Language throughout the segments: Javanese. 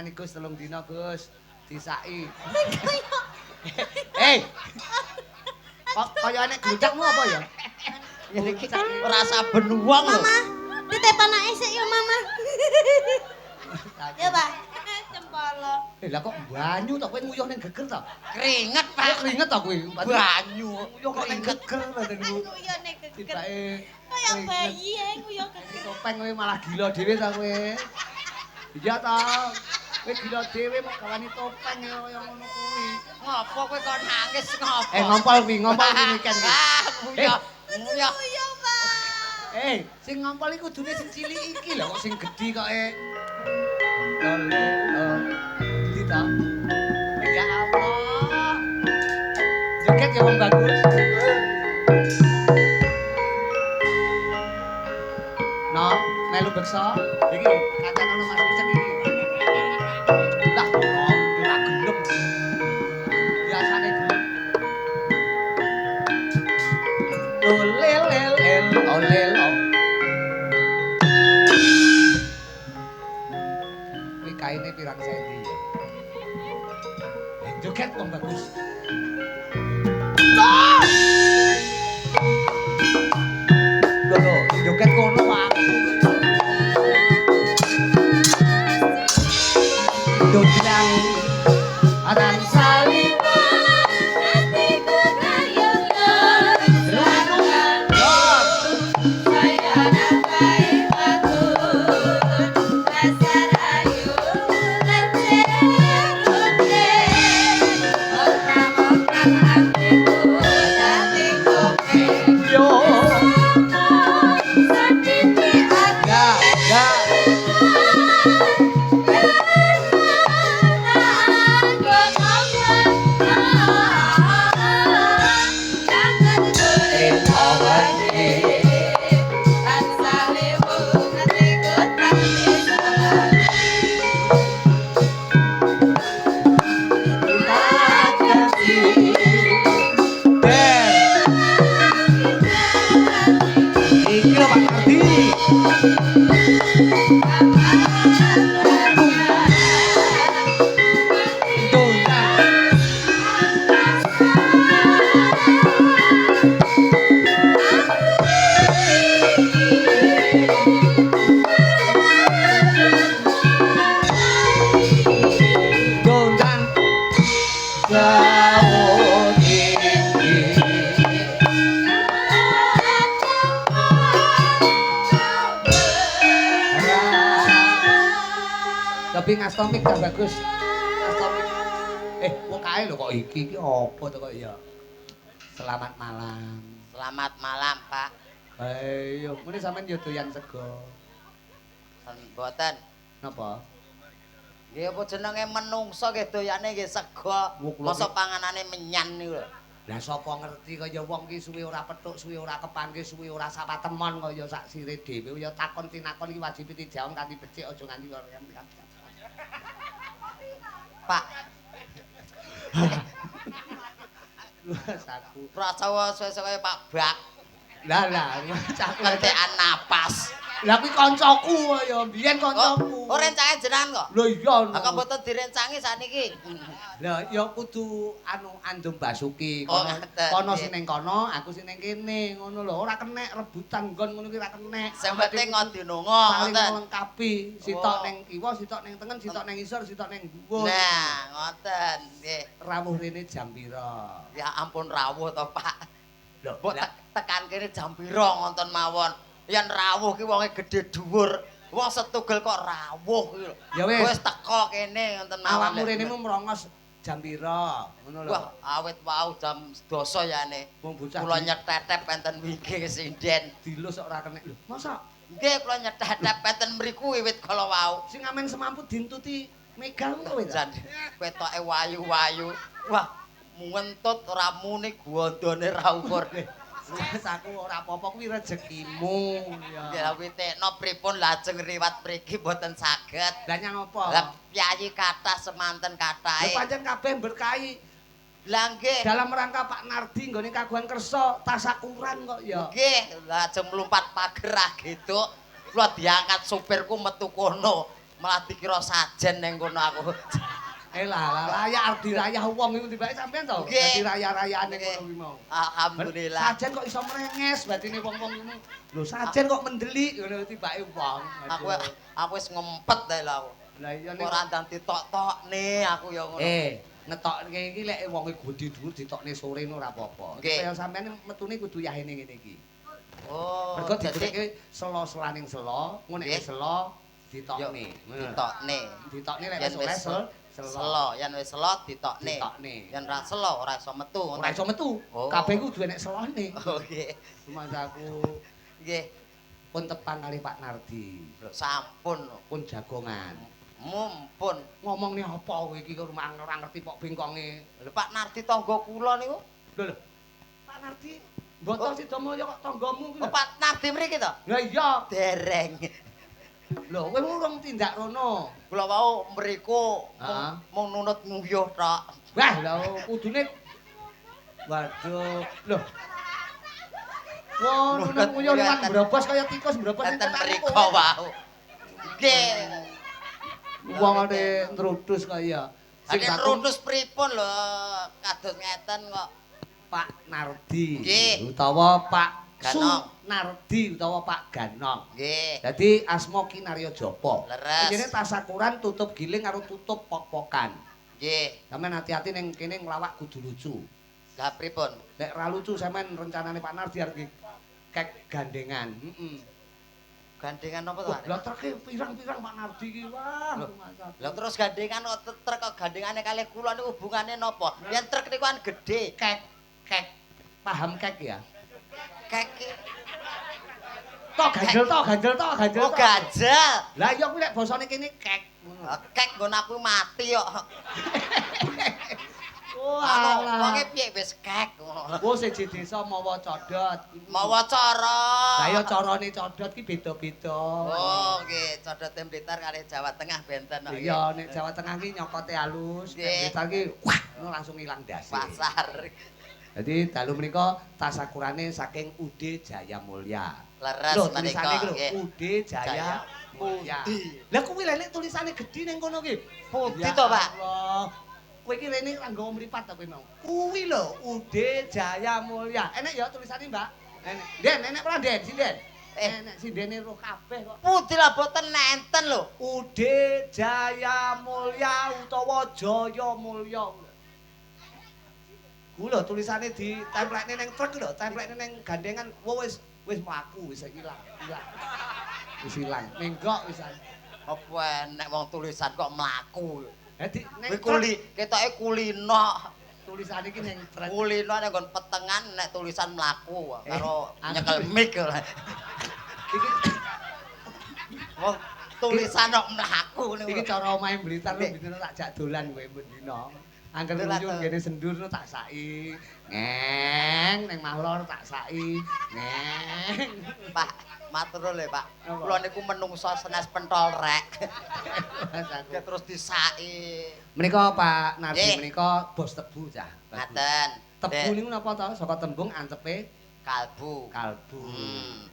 mangan Gus 3 dina Gus. Disaki. Kaya Hei. Kok kaya nek gludakmu apa ya? Ini ora saben wong lho. Mama, ditep anake sik ya Mama. Ya, Pak. Cempala. Lah kok banyu to kowe nguyuh ning geger to? Keringet, Pak Pak. keringet to kowe? Banyu. Nguyuh kok ning geger badanmu. Nguyuh nek geger. Tibake Kaya bayi nguyuh geger. topeng kowe malah gila dhewe ta kowe. Iya ta. Kowe gila dhewe mau gawani topeng kaya ngono kuwi. Ngopo kowe kok nangis ngopo? Ngompol kuwi Ken. Ah, nguyah. Nguyah. Nguyuh, Pak. Sing ngompol iki kudune sing cilik iki lho kok sing gedhi kok Di ta? Ya Allah. Joget ya wong bagus. No, melu beksa. Iki kacang ono Mas Wicek iki. Lah, ora gelem. Biasane gelem. Lel lel lel olel. Kuwi kaine pirang sendi ya? Joget wong bagus. Lho, joget kono aku. Dodang aran saling Hatiku kayang lunungan. sayana bae batun dasar ayu leceh-leceh okang-okang hatiku dadi kope Yo, sedikit ya, ya. Der, iki lho Pak Kardi. Dodang. Dodang. Jauh tinggi. Tapi ngastomik ta bagus. Ngastomik. Wong kae lho kok iki apa to kok ya. Selamat malam. Selamat malam, Pak. Ayo, muni sampean yo doyan sego. Mboten. Napa? Nggih apa jenenge menungso nggih doyane nggih sego. Masa panganane menyan niku lho. Lah sapa ngerti kaya wong ki suwe ora petuk, suwe ora kepanggih, suwe ora sapatemon kaya sak sire dhewe ya takon tinakon iki wajib dijawab kanthi becik aja nganti karo Pak, saku. prasawa suwe-suwe kaya Pak Bak. Lah cak Kentekan napas. Lah kuwi kancaku kaya biyen kancaku. Oh, rencane jenengan kok. Lho iya. Kok mboten direncangi saniki. Lah ya kudu anu andum basuki Oh, kono ngeten, kono nggih. sing ning kono, aku sing ning kene ngono lho. Ora kenek rebutan nggon ngono ki ora kenek. Sing penting ngodinunga saling ngoten. melengkapi. Sitok Oh. ning kiwa, sitok ning tengen, sitok ning isor, sitok ning dhuwur. Nah, ngoten nggih. Rawuh rene jam pira? Ya ampun rawuh to, Pak. Lho, Mbok tekan kene jam pira ngonten mawon. Yen rawuh ki wonge gedhe dhuwur. Wong setugel kok rawuh ki lho. Ya wis. Wis teko kene ngonten mawon. awakmu rene mu merongos jam pira? Ngono lho. Wah, awit wau jam 12 yane. Wong bocah Kula nyetetep enten wingi sinden. dilus kok ora kenek lho. Masa Nggih, kula nyetetep enten mriku wiwit kala wau. sing amen semampu dintuti megang kowe ta? Jan wetoke wayu-wayu. Wah, ngentut ora muni gondone ra ukur. Wes aku ora apa-apa kuwi rezekimu Ya ya. kuwi tekno pripun lajeng riwat mriki mboten saged. Lah nyang apa? Lah piyayi kathah semanten Lha kathahe. pancen kabeh berkahi Lah nggih. dalam rangka Pak Nardi nggone kagungan kersa tasakuran kok ya. Nggih, lajeng mlumpat pager ah gitu. Kula diangkat supirku metu kono. Malah dikira sajen ning kono aku. Lah raya arep dirayah wong iku tibake sampean to. Nggih. Dadi raya-rayane Nggih. ngono kuwi mau. Alhamdulillah. Sajen kok iso merenges batine wong-wong ngono. Lho sajen kok mendelik ngono tibake wong. Aku wis ngempet ae lho aku. Lah iya nek Ora ndang ditok-tokne aku ya ngono. ngetokke iki lek wonge gudi dhuwur ditokne sore ora apa-apa. Nggih. Kaya sampean metune kudu yahene ngene iki. Oh, Mergo dadi ditekke selo-selaning selo, ngene Nggih. selo ditokne. Ngono. ditokne. Ditokne lek Yen wis wis oleh selo, yen wis selo ditokne. ditokne. Yen ra selo ora iso metu. Ora iso metu. Oh. Kabeh kudu enek selone. Oh, nggih. Rumangsaku Nggih. pun tepang kali Pak Nardi. Lho sampun. Pun jagongan. Mumpun. Ngomongnya apa kowe iki kok ora ngerti pok bengkonge. Lho Pak Nardi tangga kula niku. Lho. Pak Nardi, mboten Sidomulya kok tanggamu kuwi. Oh, Pak Nardi mriki to? Lah iya. Dereng. Lho, kowe urung tindak rono. Kula wau mriku Heeh. mung nunut nguyuh tok. Wah, lha kudune Waduh, lho. Wah, nunung nguyuh liwat brobos kaya tikus brobos ning Enten kotaku mriku kowe. wau. Nggih. Wong ade ntrudus kaya. Sing Ade baku rutus pripun lho kados ngeten kok. Pak Nardi Nggih. utawa Pak Ganong. Nardi utawa Pak Ganong. Nggih. Dadi asma Kinarya Japa. Leres. Jenenge tasakuran tutup giling karo tutup pok-pokan. Nggih. Sampeyan hati-hati ning kene nglawak kudu lucu. Lah pripun? Nek ra lucu sampeyan rencanane Pak Nardi arep kek gandengan. Heeh. Gandengan apa to? Wah, lah treke pirang-pirang Pak Nardi iki. Wah, masa. Lah terus gandengan kok truk kok gandengane kalih kula niku hubungane napa? Yen truk niku kan gedhe. Kek. Paham kek ya? Kek ki. Tok ganjel tok. Oh ganjel. Lah iya kuwi lek basane kene kek. Kek nggon aku mati kok. Oh, Aku alah. wonge piye wis kek ngono. Oh, siji desa mawa codot. Mawa cara. Lah ya carane codot ki beda-beda. Oh, nggih, codote Blitar kali Jawa Tengah benten kok. Iya, nek Jawa Tengah ki nyokote halus, nek Nggih. Blitar ki wah, ngono langsung ilang dasi. Pasar. Jadi dalu menika tasakurane saking UD Jaya Mulya. Leres Lho, menika tulisane iki lho, nggih. UD Jaya Mulya. Pundi? Lah kuwi lek nek tulisane gedhi ning kono ki. Pundi Ya to, Pak? Allah. Kowe iki rene ra nggawa mripat ta kowe mau. Kuwi lho, UD Jaya Mulya. Enek ya tulisane, Mbak. Enek. Den, enek ora Den, sinden. Enek sindene roh kabeh kok. Pundi lah boten nenten lho. UD Jaya Mulya utawa Jaya Mulya. Ku lho tulisane ditemplekne ning truk lho, templekne ning gandengan. Wis mlaku, wis ilang. Wis ilang. Menggok wisan. Apa enek wong tulisan kok mlaku. Dadi ning Kuwi truk kuli, ketoke kulino. tulisane iki ning truk. Kulino nek nggon petengan nek tulisan mlaku karo anu. nyekel mic. Iki Wong tulisan kok mlaku iki niku. cara omahe Blitar lho bintino tak jak dolan kowe ben dina. Angger Dolan nguyu to. ngene sendur no tak saki. Ngeng ning mahlor tak saki. Ngeng. Pak, matur nuwun lho, Pak. Apa? Kula niku menungso senes pentol rek. Mas aku. Terus disaki. Menika Pak Nardi Nggih. menika bos tebu cah. Ngaten. Tebu niku napa to? Saka tembung antepe kalbu. kalbu. Hmm.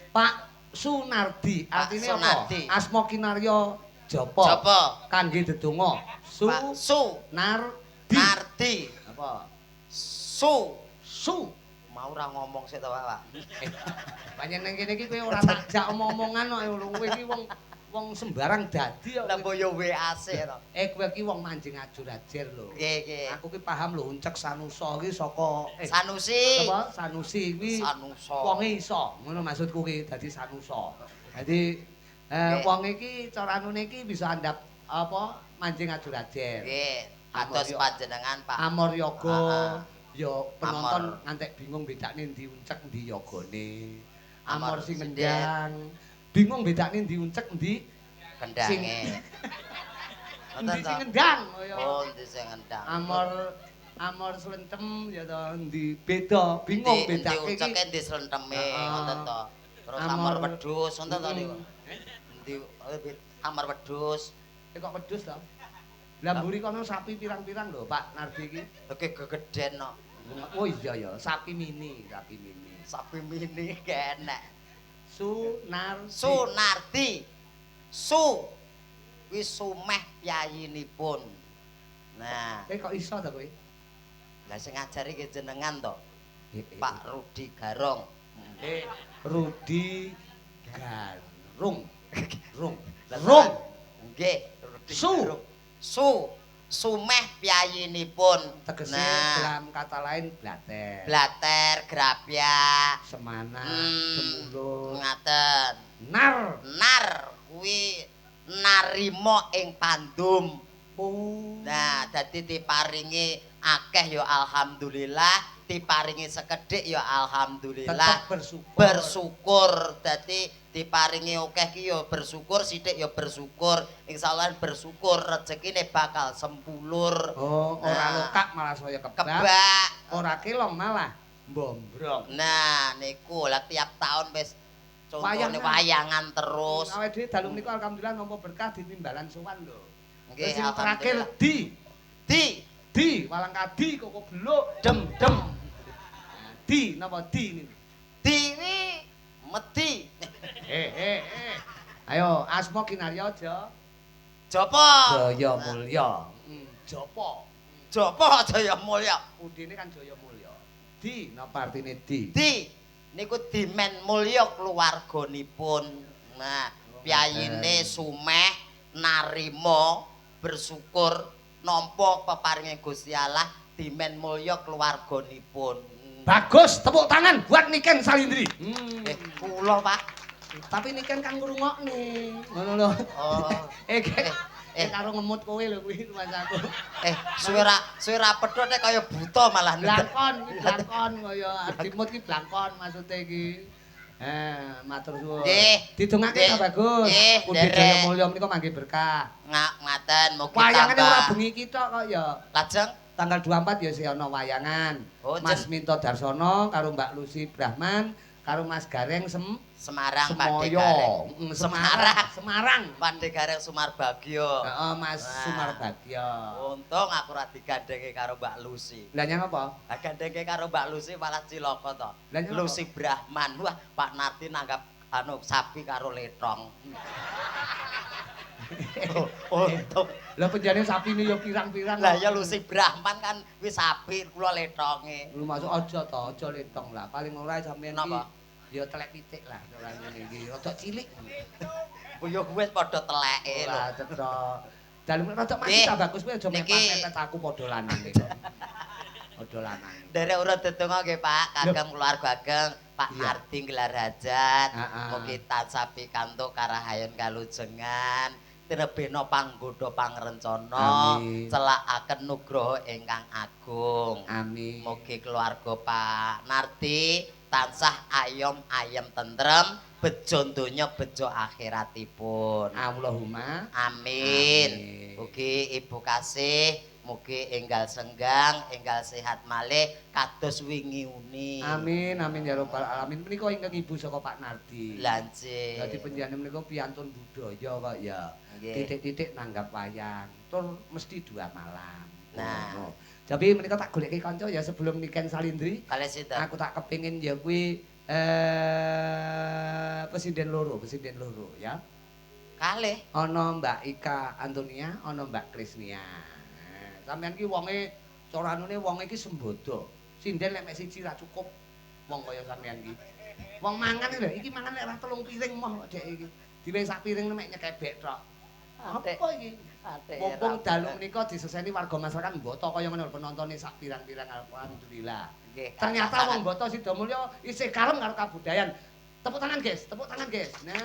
Pak Sunardi Pak artine Sunardi. apa? Asma Kinarya Japa. Japa. Kangge dedonga. Pak Su Nardi. Nardi. Apa? Su. Su. Mau ora ngomong sik to, Pak. Banyak nang kene iki kowe ora tak jak omong-omongan kok kowe iki wong sembarang dadi kok. Lah mbok yo WAC to. Kowe iki wong mancing ajur-ajir lho. Nggih, nggih. Aku ki paham lho uncek Sanusa iki saka Sanusi. apa Sanusi kuwi Sanusa. wonge iso. Ngono maksudku ki dadi Sanusa. Dadi Nggih. wong iki cara anune iki bisa andhap apa mancing ajur-ajir. Nggih. Atos Amor- panjenengan, Pak. Amor yoga, Ah, ya penonton Amor. ngantek bingung bedakne ndi uncek ndi yogane. Amor Amor sing sendiri. ngendang. Bingung bedakne ndi uncek ndi Kendange. ndi Ngoten sing to. ngendang kaya. Oh, ndi sing ngendang. Amor slentem ya to ndi beda, bingung Endi bedake uceke iki. endi slenteme Heeh. ngoten to. Terus Amor- amor wedhus ngoten to niku. Mm. Endi amor wedhus. Kok wedhus to? Lah mburi kono sapi pirang-pirang lho Pak Nardi iki. Oke gegeden no. Oh iya ya, sapi mini. Sapi mini kenek. Sunardi. Sunardi. Su kuwi sumeh piyayinipun. Nah, Kok iso ta kowe? lah sing ngajari ki jenengan to, Pak Pak Rudi Garong. Rudi Garung. Rung. Lah, Rung. Nggih, Rudi Su. Garong. Sumeh piyayinipun. Tegese Nah, dalam kata lain blater. blater, grapya, Semana, Hmm. Gemuruh, ngaten. nar. Nar kuwi narima ing pandum. Oh. Nah, dadi diparingi akeh ya alhamdulillah, diparingi sekedhik ya alhamdulillah. Tetap bersyukur. Bersyukur. Dadi diparingi akeh ki ya bersyukur, sithik ya bersyukur. Insyaallah bersyukur rezekine bakal sempulur. Oh, ora Nah, lokak malah saya kebak. Kebak. Ora kelong malah mbombrong. Nah, niku lah tiap tahun wis contone Wayangan. wayangan terus. Awake dhewe dalu niku alhamdulillah nampa berkah ditimbalan sowan lho. Nggih, Terus sing terakhir alhamdulillah. di walang kadi koko beluk Dem. di napa di niku. Diwi medi. Ayo asma kinarya aja. Jopo. Jaya Mulya. Jopo. Jopo Jaya Mulya. Udine kan Jaya Mulya. Di napa artine di? Di niku dimen mulya keluarganipun. Nah, piyayine sumeh narima bersyukur nampa peparinge Gusti Allah dimen mulya keluarganipun. Bagus, tepuk tangan buat Niken Salindri. Kula, Pak. Tapi Niken kan ngrungokne. Ngono lho. Oh. Karo ngemut kowe lho kuwi rumahku. Suwe ra pedhot kaya buta malah. Blangkon kaya adimut ki blangkon maksude iki. Matur suwun. Nggih. Didongake ta bagus. Nggih, Pundi nderek. Jaya Mulya menika mangke berkah. Ngaten mugi Wayangane ora tambah. bengi kita kok ya. Lajeng Tanggal 24 ya sih ana wayangan. Oh, Mas Minto Darsono karo Mbak Lucy Brahman karo Mas Gareng Semarang Pakde Semoyo. Gareng. Semarang. Pakde Gareng Sumarbagya. Heeh, Mas Wah. Sumarbagya. Untung aku ora digandhenge karo Mbak Lucy. Lah nyang apa? Lah gandhenge karo Mbak Lucy malah cilaka to. Lah nyapa? Lucy Brahman. Wah, Pak Narti nanggap sapi karo letong. Untung. Lah penjane sapine ya pirang-pirang. Lah ya Lucy Brahman kan wis sapi kula letonge. Lu masuk aja to, aja letong lah. Paling ora sampeyan iki Napa? ya telek pitik lah ora ngene iki. Rada cilik. Yo wis padha teleke lho. Ora cetha. Dalem rada mati Nggih. ta bagus kowe aja Niki. mepet aku padha lanang iki. Padha lanang. Derek urut dedonga nggih Pak, kagem keluarga ageng Pak Iya. Narti gelar hajat. Heeh. Mugi tansah pikantuk karahayon kalujengan. Tinebena panggoda pangrencana, Amin. celakaken nugraha ingkang agung. Amin. Mugi keluarga Pak Narti tansah ayem tentrem, bejo donya bejo akhiratipun. Allahumma Amin. Amin. Mugi Ibu kasih, mugi enggal senggang, enggal sehat malih kados wingi uni. Amin amin ya rabbal alamin. Menika ingkang ibu saka Pak Nardi. Lanjut. Dadi penjane menika piantun budaya kok ya. Nggih. Titik-titik nanggap wayang. Tur mesti 2 malam. Nah. Ngono. Tapi menika tak goleki kanca ya sebelum Niken Salindri. Kalih sinten? Aku tak kepingin ya kuwi presiden loro ya. Kalih. Ana Mbak Ika Antonia, ana Mbak Krisnia. Sampeyan ki wonge cara anune wong iki sembodo. Sinden lek mek siji ra cukup wong kaya sampeyan ki. Wong mangan lho, iki mangan lek ora 3 piring moh dek iki. Diwe sak piring mek nyekebek tok. Apa iki? Mumpung dalu menika diseseni warga masyarakat Mboto kaya ngono penontone sak pirang-pirang alhamdulillah. Nggih. Ternyata wong Mboto Sida Mulya isih kalem karo kabudayan. Tepuk tangan, guys. Tepuk tangan, guys. Nah.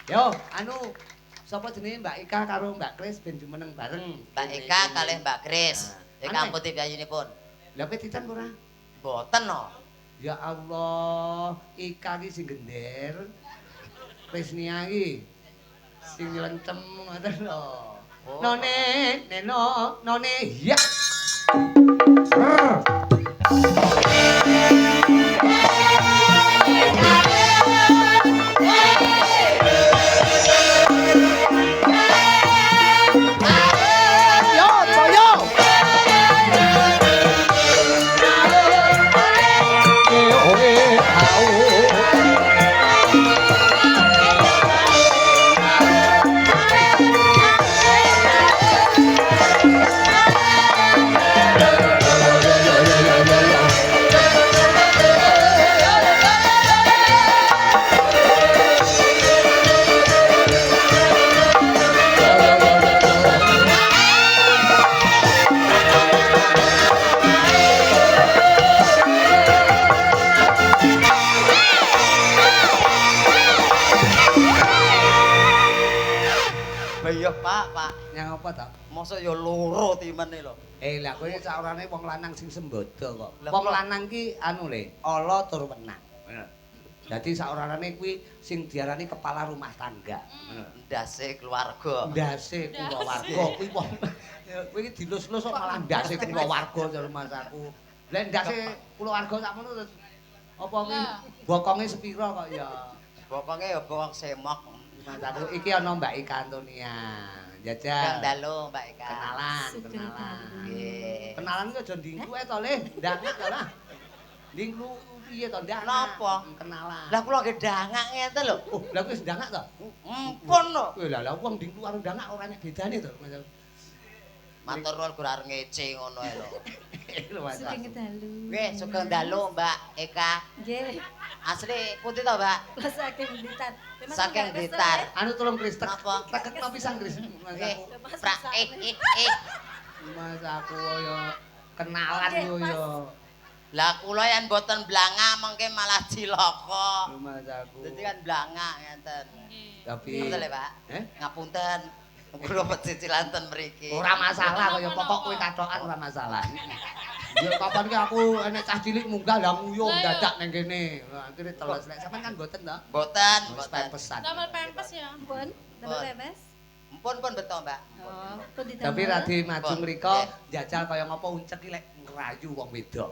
Yo, anu sapa jenenge Mbak Ika karo Mbak Kris ben jumeneng bareng. Mbak Eka kalih Mbak Kris. Nah, Ingkang aneh. putih piyayunipun. Lah petitan ora? Mboten no. Ya Allah, Ika ki sing gender. Krisnia ki sing nylencem ngoten lho. Oh. None, neno, none, ya. Yo, yo. Iya, Pak, Pak. Nyang apa ta? Mosok ya loro timene lho. Lah kowe saurane wong lanang sing sembodo kok. Lah, Wong kula- lanang ki anu le, ala tur wenang. Dadi saurane kuwi sing diarani kepala rumah tangga. Ndase keluarga. Ndase kulawarga kuwi wong kowe iki dilus-lus kok malah ndase kulawarga jar Mas aku. Lah ndase kulawarga sakmono terus apa kuwi bokonge sepira kok ya. Bokonge ya bokong semok. Mas aku iki ana Mbak Ika Antonia. Kang Jajal. dalu, Mbak Eka. Kenalan. Nggih. Kenalan ki aja ndingku ae to Le, ndangak to lah. Ndingku piye to ndangak? Napa? Kenalan. Lah kula nggih dangak ngeten lho. Oh, lah kowe wis ndangak to? Empun lho. Kowe lah wong ndingku karo ndangak ora enek bedane to, Mas. Matur nuwun gur arep ngece ngono ae lho. Lho, Mas. Sugeng dalu. Nggih, sugeng dalu Mbak Eka. Nggih. Asli putih to, Mbak? Kula saking Blitar. Memang Saking nggak kesel, Blitar. ya? Anu tolong Kris, Napa? teketno pisan Kris. Mas Nggih. aku. Pra Mas aku yo kenalan yo yo. Lah kula yen mboten blanga mengke malah cilaka. Mas aku. Dadi kan blanga ngenten. Tapi Betul ya, Pak? Eh? Ngapunten. Kula pecicilan ten mriki. Ora masalah kaya pokok kowe katokan ora masalah. Ya kapan ki aku enek cah cilik munggah lah nguyuh dadak ning kene. Akhire teles lek sampean kan mboten to? Mboten, Wis mboten. pesan. Damel pempes ya. Pun, tambah Pun. pepes. Pun beto, Mbak. Oh, pun ditambah. Tapi radi maju Pun, mriko nggih. jajal kaya ngapa uncek ki lek ngrayu wong wedok.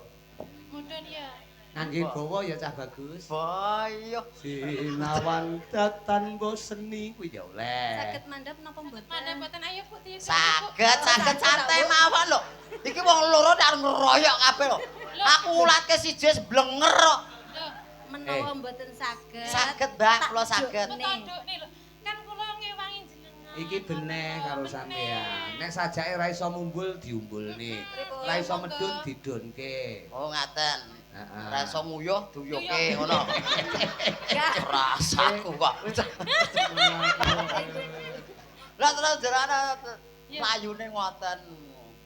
Mudun ya. Ngangge Apa? gawa ya cah bagus. Boyo. Sinawan datan boseni kuwi ya oleh. Saged mandhap napa mboten? Mana mboten ayo Bu di. Saged, saged santai mawon lho. Iki wong loro nek arep ngeroyok kabeh lho. Aku ngulatke siji wis blenger kok. Loh, Menawa mboten saged. Saged, Mbak, kula saged. petondok nih lho. Kan kula ngewangi jenengan. Iki beneh karo sampean. Nek sajake ra iso mumbul diumbulne. Ra iso medun didunke. Oh, ngaten. Heeh. Ora iso nguyuh duyuke ngono. Ya. Rasaku kok. Lah terus jerane Ya. layune ngoten.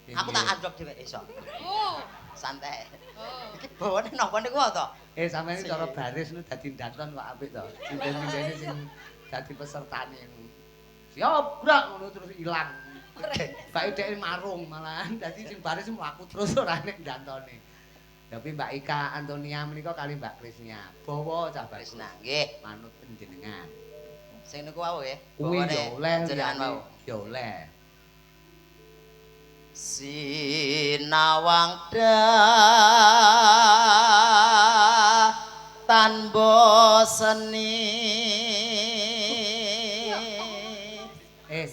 Aku tak andhok dhewe iso. Oh. Santai. Oh. Iki bawane napa niku to? Sampeyan iki cara baris nu dadi danton kok apik to. Sing sing dadi pesertane. Siap, brak ngono terus ilang. Bae dhek marung malahan dadi sing baris mlaku terus ora nek dantone. Tapi Mbak Ika Antonia menika kali Mbak Krisnya. Bawa cah bagus. Krisna, nggih. Manut panjenengan. Sing niku wau nggih. Kuwi Bawane ya oleh jenengan liyane. wau. Ya oleh. Sinawang tan boseni.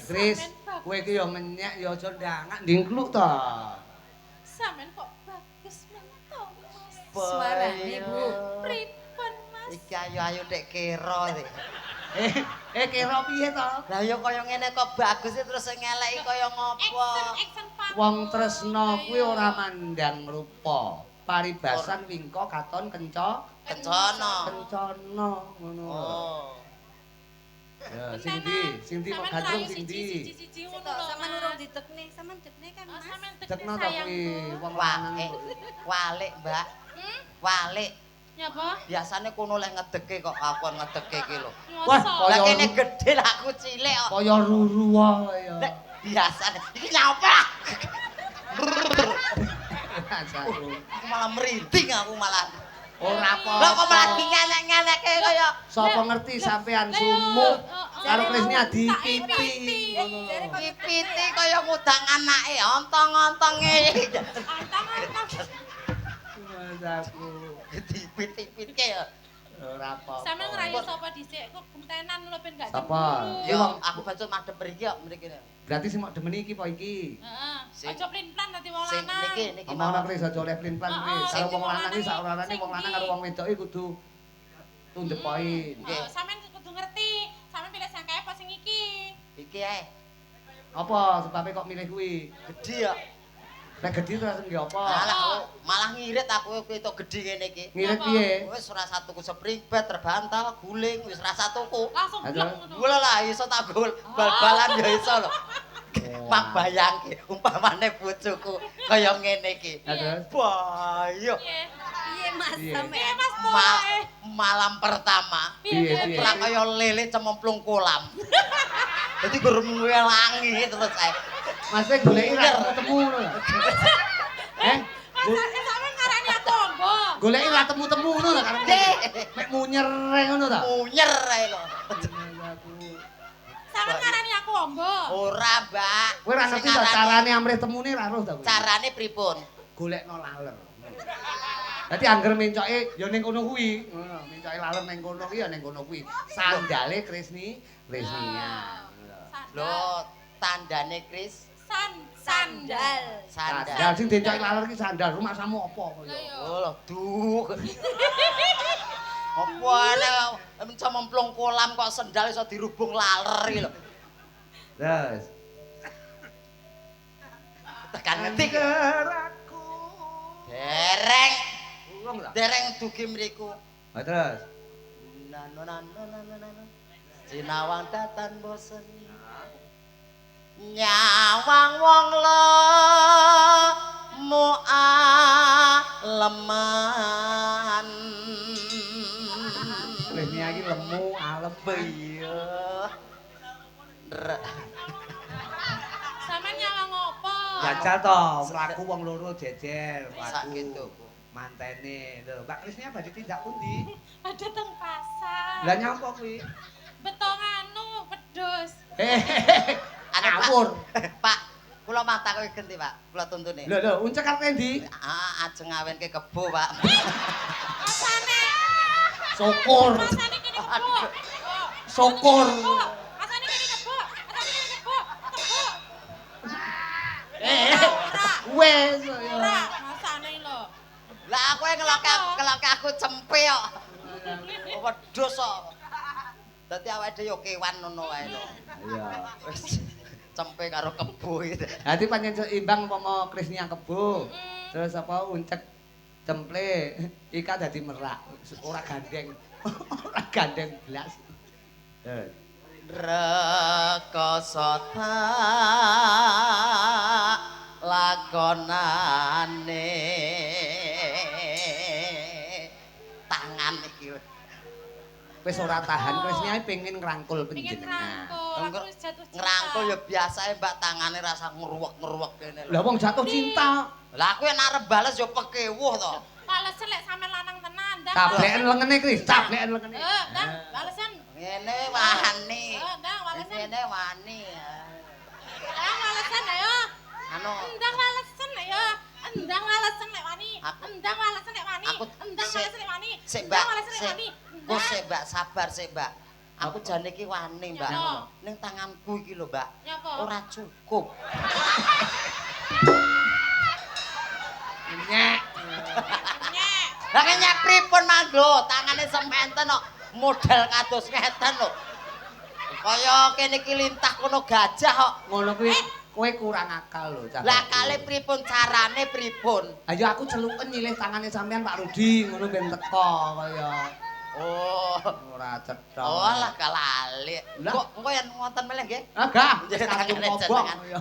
Kris, kowe iki ya menyek ya aja ndangak ndingkluk to. Sampeyan kok bagus mentong Mas. Suarane, Bu. Pripun Mas? Iki ayu-ayu tek kira iki. Kira piye to? Lah ya kaya ngene kok bagus terus ngeleki kaya ngopo? Action Pak. Wong tresna kuwi ora mandang rupa. Paribasan wingko katon Kencana. kencana ngono. Oh. Ya, sing ndi kok gandrung sing ndi? Siji-siji Sik ngono kok lho. sampean Mas. urung ditekne, sampean dekne kan, Oh, Mas. sampean Dekno to sayang, kuwi Bu. wong Wah, lanang. walik, Mbak. Hmm? Walik. Nyapa? Biasane kono leh ngedeke kok aku ngedeke iki lho. Wah, Mosok. kaya Lah kene gedhe lah aku cilik kok. Kaya ruru wae ya. Lek biasane iki nyapa? Aku Aku malah merinding aku malah. ora apa. Lah kok malah ngenek-ngeneke kaya Sapa ngerti sampean Lah, sumuk oh, karo jare Krisnya mau dipiti. tak ipiti. Ngono Jare lho. kok pipiti kaya ngudang anake ontong-ontonge. Antang-antang. Mas aku Dipit-pitke ya. ora apa. Sampeyan ngerayu sapa dhisik kok gentenan lho ben gak Sapa? cemburu. Yo aku baca madhep mriki kok mriki. Berarti sing mok demen iki apa iki? Heeh. Sing- Aja plin-plan dadi wong Sing lanang. niki Omongno mawon. Kris aja oleh plin-plan Oh, Kris. oh, Karo sing wong lanang iki diwolani, saurane sing wong lanang di- karo wong wedok iki kudu tundep poin. Nggih. Sampeyan kudu ngerti. Sampeyan pilih sing kae apa sing iki? Iki ae. Apa sebabnya kok milih kuwi? Gedhi ya. Nek gedhi terus nggih apa? Malah ngirit aku ketok gedhi ngene iki. Ngirit Apa? piye? Wis ora satuku spring bed, terbantal, guling, wis ora satuku. Langsung Aduh. blok ngono. Gula lah iso tak gol bal-balan ya iso lho. Mak bayangke umpamane bojoku kaya ngene iki. Lah terus Bayo Piye? Piye, Mas, Piye? sampean? Mas Ma- Boy. malam pertama Piye, Piye? piye? ora kaya lele cemplung kolam. Dadi guru ngelangi terus ae. Masih goleki ra temu ngono lho. Sampeyan ngarani aku ombo. Goleki ra temu-temu ngono lho karepe. Mek munyer ngono ta. Munyer ae lho. Sampeyan ngarani aku ombo. Ora, Mbak. Kowe ra ngerti ta carane amrih temune ra roh ta kowe. Carane pripun? Golekno laler. Dadi angger mencoke ya ning kono kuwi. Ngono, mencoke laler ning kono kuwi ya ning kono kuwi. Sandale Krisnia. Lho, tandane Kris Sandal. sandal. Sandal sing dicoki laler ki sandal. Rumasamu apa kaya? Oh, lho, duh. Apa ana menca memplung kolam kok sendal iso dirubung laler iki lho. Terus. Tekan ngetik. Geraku. Dereng. Urung ta? Dereng dugi mriku. Ha terus. Sinawang datan bosen. Nyawang wong leman. Krisnia iki lemu alem. Iya. Sampeyan nyawang apa? Jajal to, mlaku wong loro jejer, Sak mlaku. gitu. Mantene. Lho, Mbak Krisnia badhe tindak pundi? Ada teng pasar. Lah nyapa kuwi? Betong anu wedhus. Ngawur. Pak, kula mata kowe genti, Pak. Kula tuntune. Lho, uncek arep ndi? Ajeng ngawenke kebo, Pak. Asane. Syukur. Asane kene kebo. Syukur. Asane kene kebo. Asane kene kebo. Kebo. Wes. Ora, masane lho. Lah kowe ngeloke aku cempe kok. Wedhus kok. Dadi awake dhewe yo kewan ngono wae lho. Iya. Wis cempe karo kebo iki. Dadi pancen seimbang umpama Krisnia kebo. Terus apa uncek cemple Ika dadi merak. Ora gandeng. Ora gandeng blas. Rekasata lakonane tangan iki. Wis ora tahan Krisnia pengen ngrangkul Pengen panjenengan. rangkul. Aku wis jatuh cinta. Ngrangkul ya biasae Mbak tangane rasa ngruwek-ngruwek kene lho. Lah wong jatuh cinta. Lah aku nek arep bales ya pekewuh to. Balesen lek sampean lanang tenan, Ndang. Tableken lengene Kris, tableken lengene. Ndang, balesen. Ngene wani. Ndang, balesen. Ngene wani. Ndang, balesen ayo. Anu Ndang balesen ayo. Ndang balesen lek wani. Aku- Ndang balesen lek wani. aku- Ndang sik- balesen lek wani. sik, Ndang Mbak, balesen lek sik. wani. Kok sik Mbak, sabar sik Mbak. Aku jane iki wani Mbak. Nyapa? Ning tanganku iki lho Mbak. Nyapa? Ora cukup. Nyek. Nyek. Lah nyek pripun manggo? Tangane sementen kok model kados ngeten lho. Kaya kene iki lintah kono gajah kok. Ngono kuwi kowe kurang akal lho, Cak. Lah kale pripun carane pripun? Ayo aku celuken nyilih tangane sampean Pak Rudi, ngono ben teko kaya Oh. ora cetha. Oh lah kalali. Lah. Kok engko yen wonten meneh nggih? Agak, Jadi kacung tangane kobong jenengan. kaya.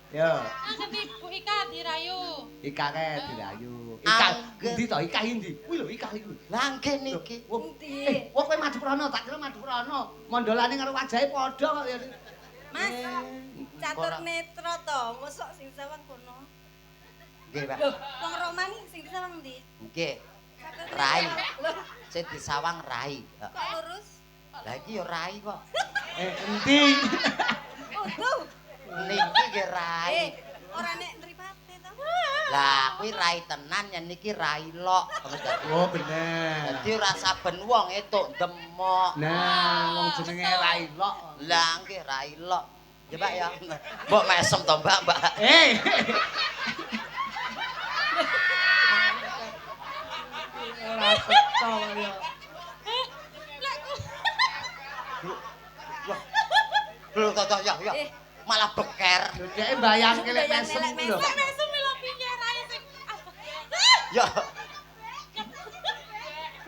Yo, Ngerti Bu Ika dirayu. Ika kae dirayu. Ika Angger. endi to? Ika endi? Kuwi lho Ika iku. Lah nggih niki. Wong Endi? wong kowe madu prono, tak kira madu prono. Mondolane karo wajahe padha kok ya. Mas, catur netra to, mosok sing sawang kono. Nggih, Pak. Loh, wong Roman iki sing disawang ndi? Nggih. Catur Rai. Loh, Sing disawang rai. kok lurus? Lah iki ya rai kok. Endi? Utuh. Niki nggih rai. Ora nek mripate to. Lah kuwi rai tenan yen niki rai lok. Oh, bener. Dadi ora saben wong entuk demok. Nah, wong jenenge Railok. Lah nggih rai lok. Ya Pak ya. Mbok mesem to Mbak, Mbak. Ora teko kaya. Lho to ya ya. Eh. Malah beker. Lho dhek mbayangke lek Mbayang mesem lek kuwi lho. mesem. Mesum lho piye rae sing. Ya.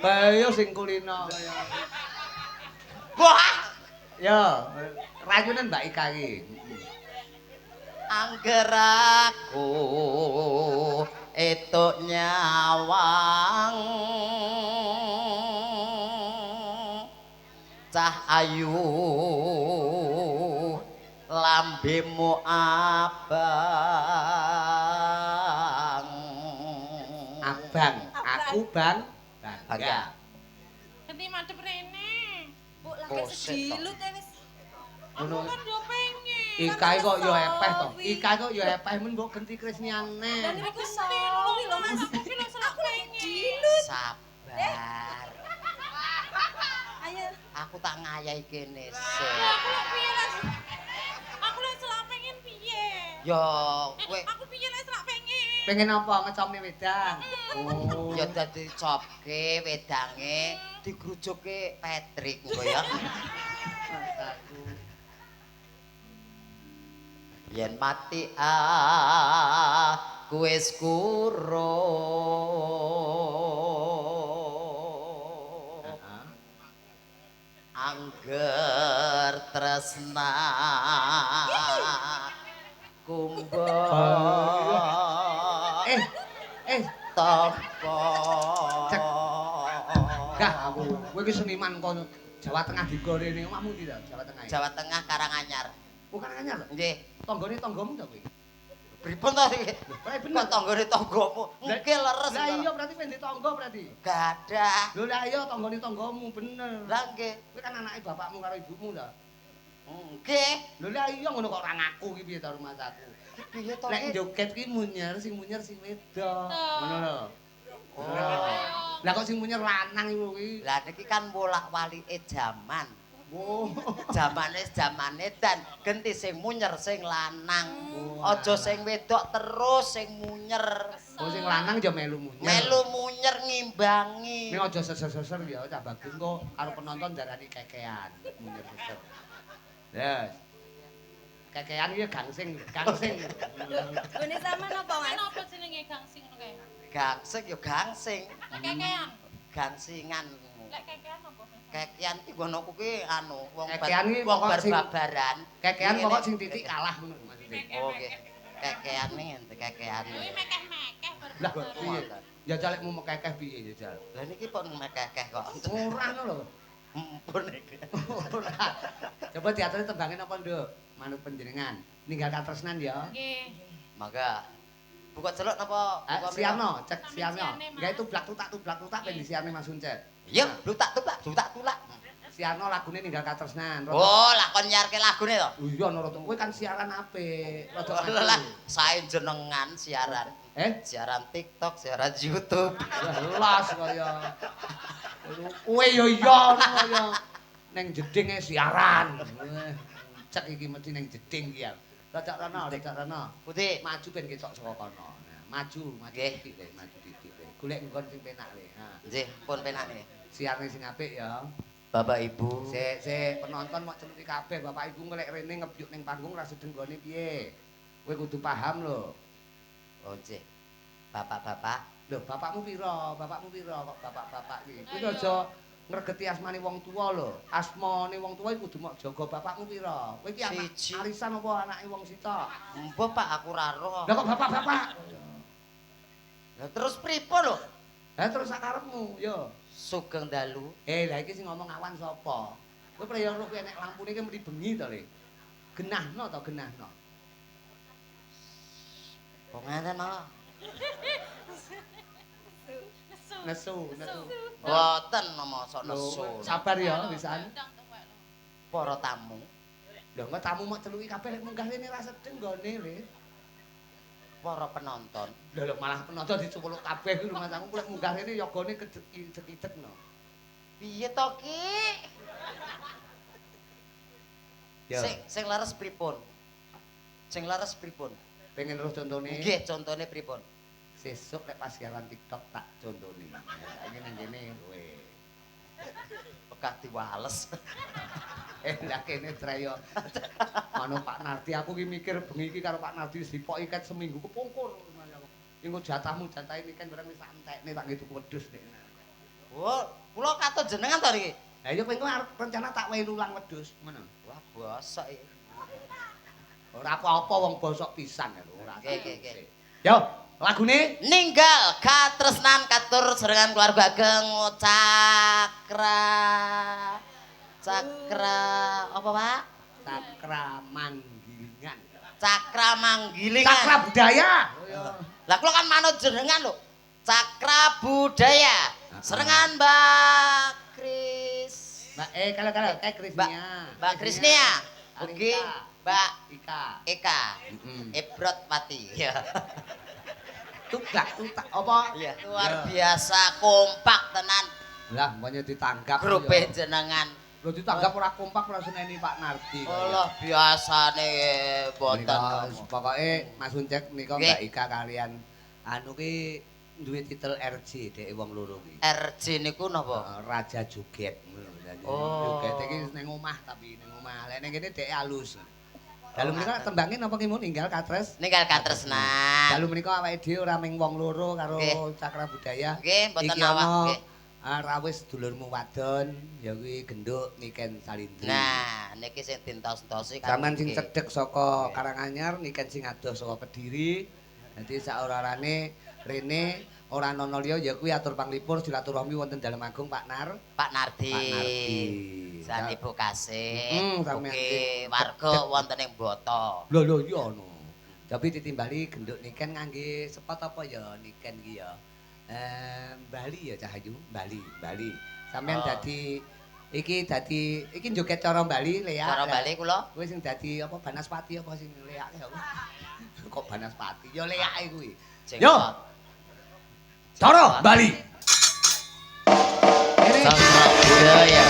Bayo sing kulino kaya. Wah. Yo, rayunan Mbak Ika iki. Angger aku etuk nyawang cah ayu lambemu abang. Abang, aku bang. Bangga. Ganti madhep rene. Bu lagi Koset, sedilut ya wis. Aku Ngono. kan yo pengen. Ikai kok yo epeh to. Sawi. Ikai kok yo epeh men mbok genti Krisniane. Dan niku sawi lho Mas. Aku lho selak pengen. Sabar. Ayo. Aku tak ngayahi kene Lah, sik. aku lho piye les? Aku lho selak pengen piye? Yo, kowe Aku piye les selak pengen? Pengen apa ngecomne wedang? Oh. ya dadi copke wedange digrujuke Patrick engko ya. Masaku. Yen mati aku wis kurung. Heeh. Angger tresna kumbo Eh, topo Cek. gah aku. Kowe ki seniman kok Jawa Tengah digore ning omahmu ndi ta? Jawa Tengah. Jawa Tengah Karanganyar. Bukan anyar lho. Nggih. Tanggane tanggamu ta kowe? Pripun to iki? Lah Kok bener. tanggane tanggamu? Mungkin leres. Lah iya berarti pendek tangga berarti. Gadah. Lho lah iya tanggane tanggamu bener. Lah nggih. Kowe kan anake bapakmu karo ibumu ta? Nggih. Lho lah iya ngono kok ora ngaku ki piye ta rumah saku. Piye to? Lek joget ki munyer sing wedok. Ngono lho. Oh. Lah kok sing munyer lanang iku kuwi. Lah niki kan bolak-walike jaman. Oh. Jamane dan genti sing munyer sing lanang. Oh, Aja sing wedok terus sing munyer. Oh sing lanang ya melu munyer. Melu munyer ngimbangi. Ning aja seser-seser ya cah bagus kok karo penonton darani kekean. Munyer seser. Yes. Kekean iki gangsing. Gune sampean apa Mas? Kenapa jenenge gangsing ngono kae? Gangsing ya gangsing. Kekean. Gangsingan. Lek kekean apa? Kekian iki ngono kuwi anu wong Kekean iki wong pokok sing- barbaran. Kekean Ngene. pokok sing titik kalah ngono maksudnya. Oh nggih. Kekean ning ente kekean. Kuwi mekeh-mekeh Lah berbar. piye? Jajal lek mau mekekeh piye jajal? Lah niki pun mekekeh kok. Ora ngono lho. Mumpun iki. Ora. Coba teater tembangin apa, Nduk? Manut panjenengan. Ninggal katresnan ya. Nggih. Mangga. Buka celuk napa? Buka Siarno, cek Sampe Siarno. siane, Mas. Enggak itu blak tutak ben disiarne Mas Uncet. Ya, lutak tulak. Siarno lagune ninggal katresnan. Oh, lah kon nyarke lagune to. Oh iya Noroto, kowe kan siaran apik. Rada Oh, maju. lah, sae jenengan siaran. Siaran TikTok, siaran YouTube. Jelas kaya. Kowe yo iya ngono ya. Ning jedinge siaran. Cek iki mesti ning jeding iki ya. Rajak rono. Putih. Maju ben ketok saka kono. Nah, maju Nggih. titik le, maju titik le. Golek nggon sing penak le. Ha. Nggih, pun penake. Siarne sing apik ya. Bapak Ibu. Sik penonton mau celuki kabeh, Bapak Ibu ngelek rene ngebyuk ning panggung ra sedeng gone piye. Kowe kudu paham lho. Oh, nggih. Bapak-bapak. Lho, bapakmu pira? Kok bapak-bapak iki? Kuwi aja ngregeti asmane wong tuwa lho. Asmane wong tuwa iku kudu mok jaga bapakmu pira. Kowe iki anak Siji. arisan apa anake wong sitok? Mbah Pak aku ra roh. Lah kok bapak-bapak? Lah terus pripun lho? Lah terus sakarepmu, yo. Sugeng dalu. Lah iki sing ngomong awan sapa? Kowe preyo kuwi nek lampune ki mesti bengi to, Le. Genahno to, genahno. Kok ngaten to? Nesu. Mboten mosok Lho, nesu. sabar ya wisan. Para tamu. Lho engko tamu mau celuki kabeh lek munggah rene ra sedeng gone, Le. Para penonton. Lho malah penonton dicupluk kabeh kuwi rumah tangku lek munggah rene yogane kecek-kecekno. Piye to Ki? Ya. Sing laras pripun? Sing laras pripun? Pengen terus contone. Nggih, contone pripun? Sesuk lek pas siaran TikTok tak contone. Saiki nang kene kowe. Bekah diwales. Lah kene treyo. Anu Pak Nardi aku ki mikir bengi iki karo Pak Nardi wis dipok iket seminggu kepungkur. Engko jatahmu jatahe iken barang wis santekne tak nggih tuku wedhus nek. Oh, kula katut jenengan to niki. Lah iya kowe arep rencana tak wehi ulang wedhus, ngono. Wah, bosok iki. Ora apa-apa wong bosok pisan lho, ora. Nggih. Yo, lagune Ninggal katresnan katur serengan keluarga ageng Cakra apa Pak? Cakra Manggilingan. Cakra Manggilingan. Cakra Budaya. Lah kula kan manut jenengan lho. Cakra Budaya. Serengan Mbak Kris. Mbak kalau Krisnia. Mbak Krisnia. Oke, Mbak Ika. Eka. Heeh. Ebrot Pati. Ya. Tutak apa? Iya, luar biasa kompak tenan Lah, mbaknya ditanggap. grup ya. jenengan. Lho ditanggap ora kompak ora seneni Pak Nardi. Allah biasane boten. Pokoke Mas Uncek nika Nggih. Mbak Ika kalian anu ki duwe titel RJ dhek wong loro ki. RJ niku napa? Raja Joget. Oh. Joget iki ning omah tapi ning omah. Lek ning kene dhek alus. Dalu menika tembangin napa ki mun ninggal katres? Ninggal katresnan. Dalu menika awake dhewe ora ming wong loro karo Nggih. Cakra Budaya. Nggih, mboten Iki awak ana, nggih. Rawis dulurmu wadon ya kuwi genduk Niken Salindri. Nah, niki sing dintos-tosi Sampeyan sing niki. cedhek saka Karanganyar, Niken sing adoh saka Kediri. Dadi saorarane rene ora ana liya ya kuwi atur panglipur silaturahmi wonten Dalem Agung Pak Nar. Pak Nardi. Pak Nardi. San Ibu Kasih. Sampeyan Oke, ki warga cedhek. wonten ing Boto. Lho iya no. Tapi ditimbali genduk Niken ngangge spot apa ya Niken ki ya? Bali ya Cahayu, Bali. Sampeyan Oh. dadi iki joget cara Bali Lea. Cara Bali kula Kowe sing dadi apa Banaspati apa sing leake ya? Kok Banaspati? Ya leake kuwi. jenggot. Yo. Cara Bali. Ini Sastra budaya.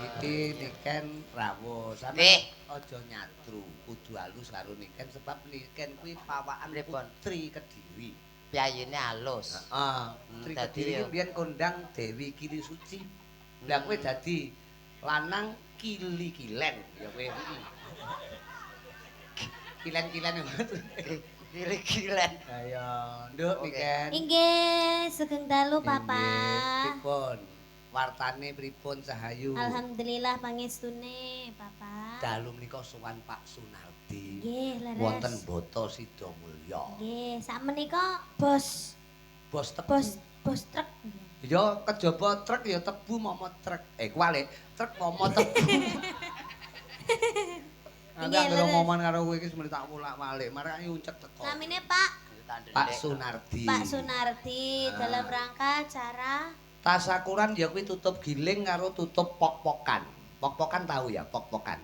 Iki Niken rawuh. Nggih. Sampeyan aja nyatru, kudu halus karo Niken sebab Niken kuwi pawakan Pripun? Putri Kediri. Piyayune alus. Heeh. Putri dadi Kediri ya. ki biyen kondang Dewi Kili Suci. Lah kowe dadi lanang Kili Kilen ya kowe. Kilen-kilen. Kiri-kilen. Ayo, nduk Oke. Niken. Inggih, sugeng dalu Papa. Inggih, pripun? Wartane pripun Cahayu? Alhamdulillah pangestune Papa. Dalu menika sowan Pak Sunardi. Nggih, leres. Wonten Boto Sidomulya. Nggih, sakmenika bos Bos tebu. bos truk. Ya kejaba truk ya tebu momot truk. Kuwalik, truk momot tebu. Aku Nggih, anggere leres. momongan karo kowe iki semene tak mulak-malik, marane uncek teko. Namine Pak Pak Sunardi. Pak Sunardi Ah. dalam rangka acara Tasakuran ya kuwi tutup giling karo tutup pok-pokan. Pok-pokan tahu ya, pok-pokan.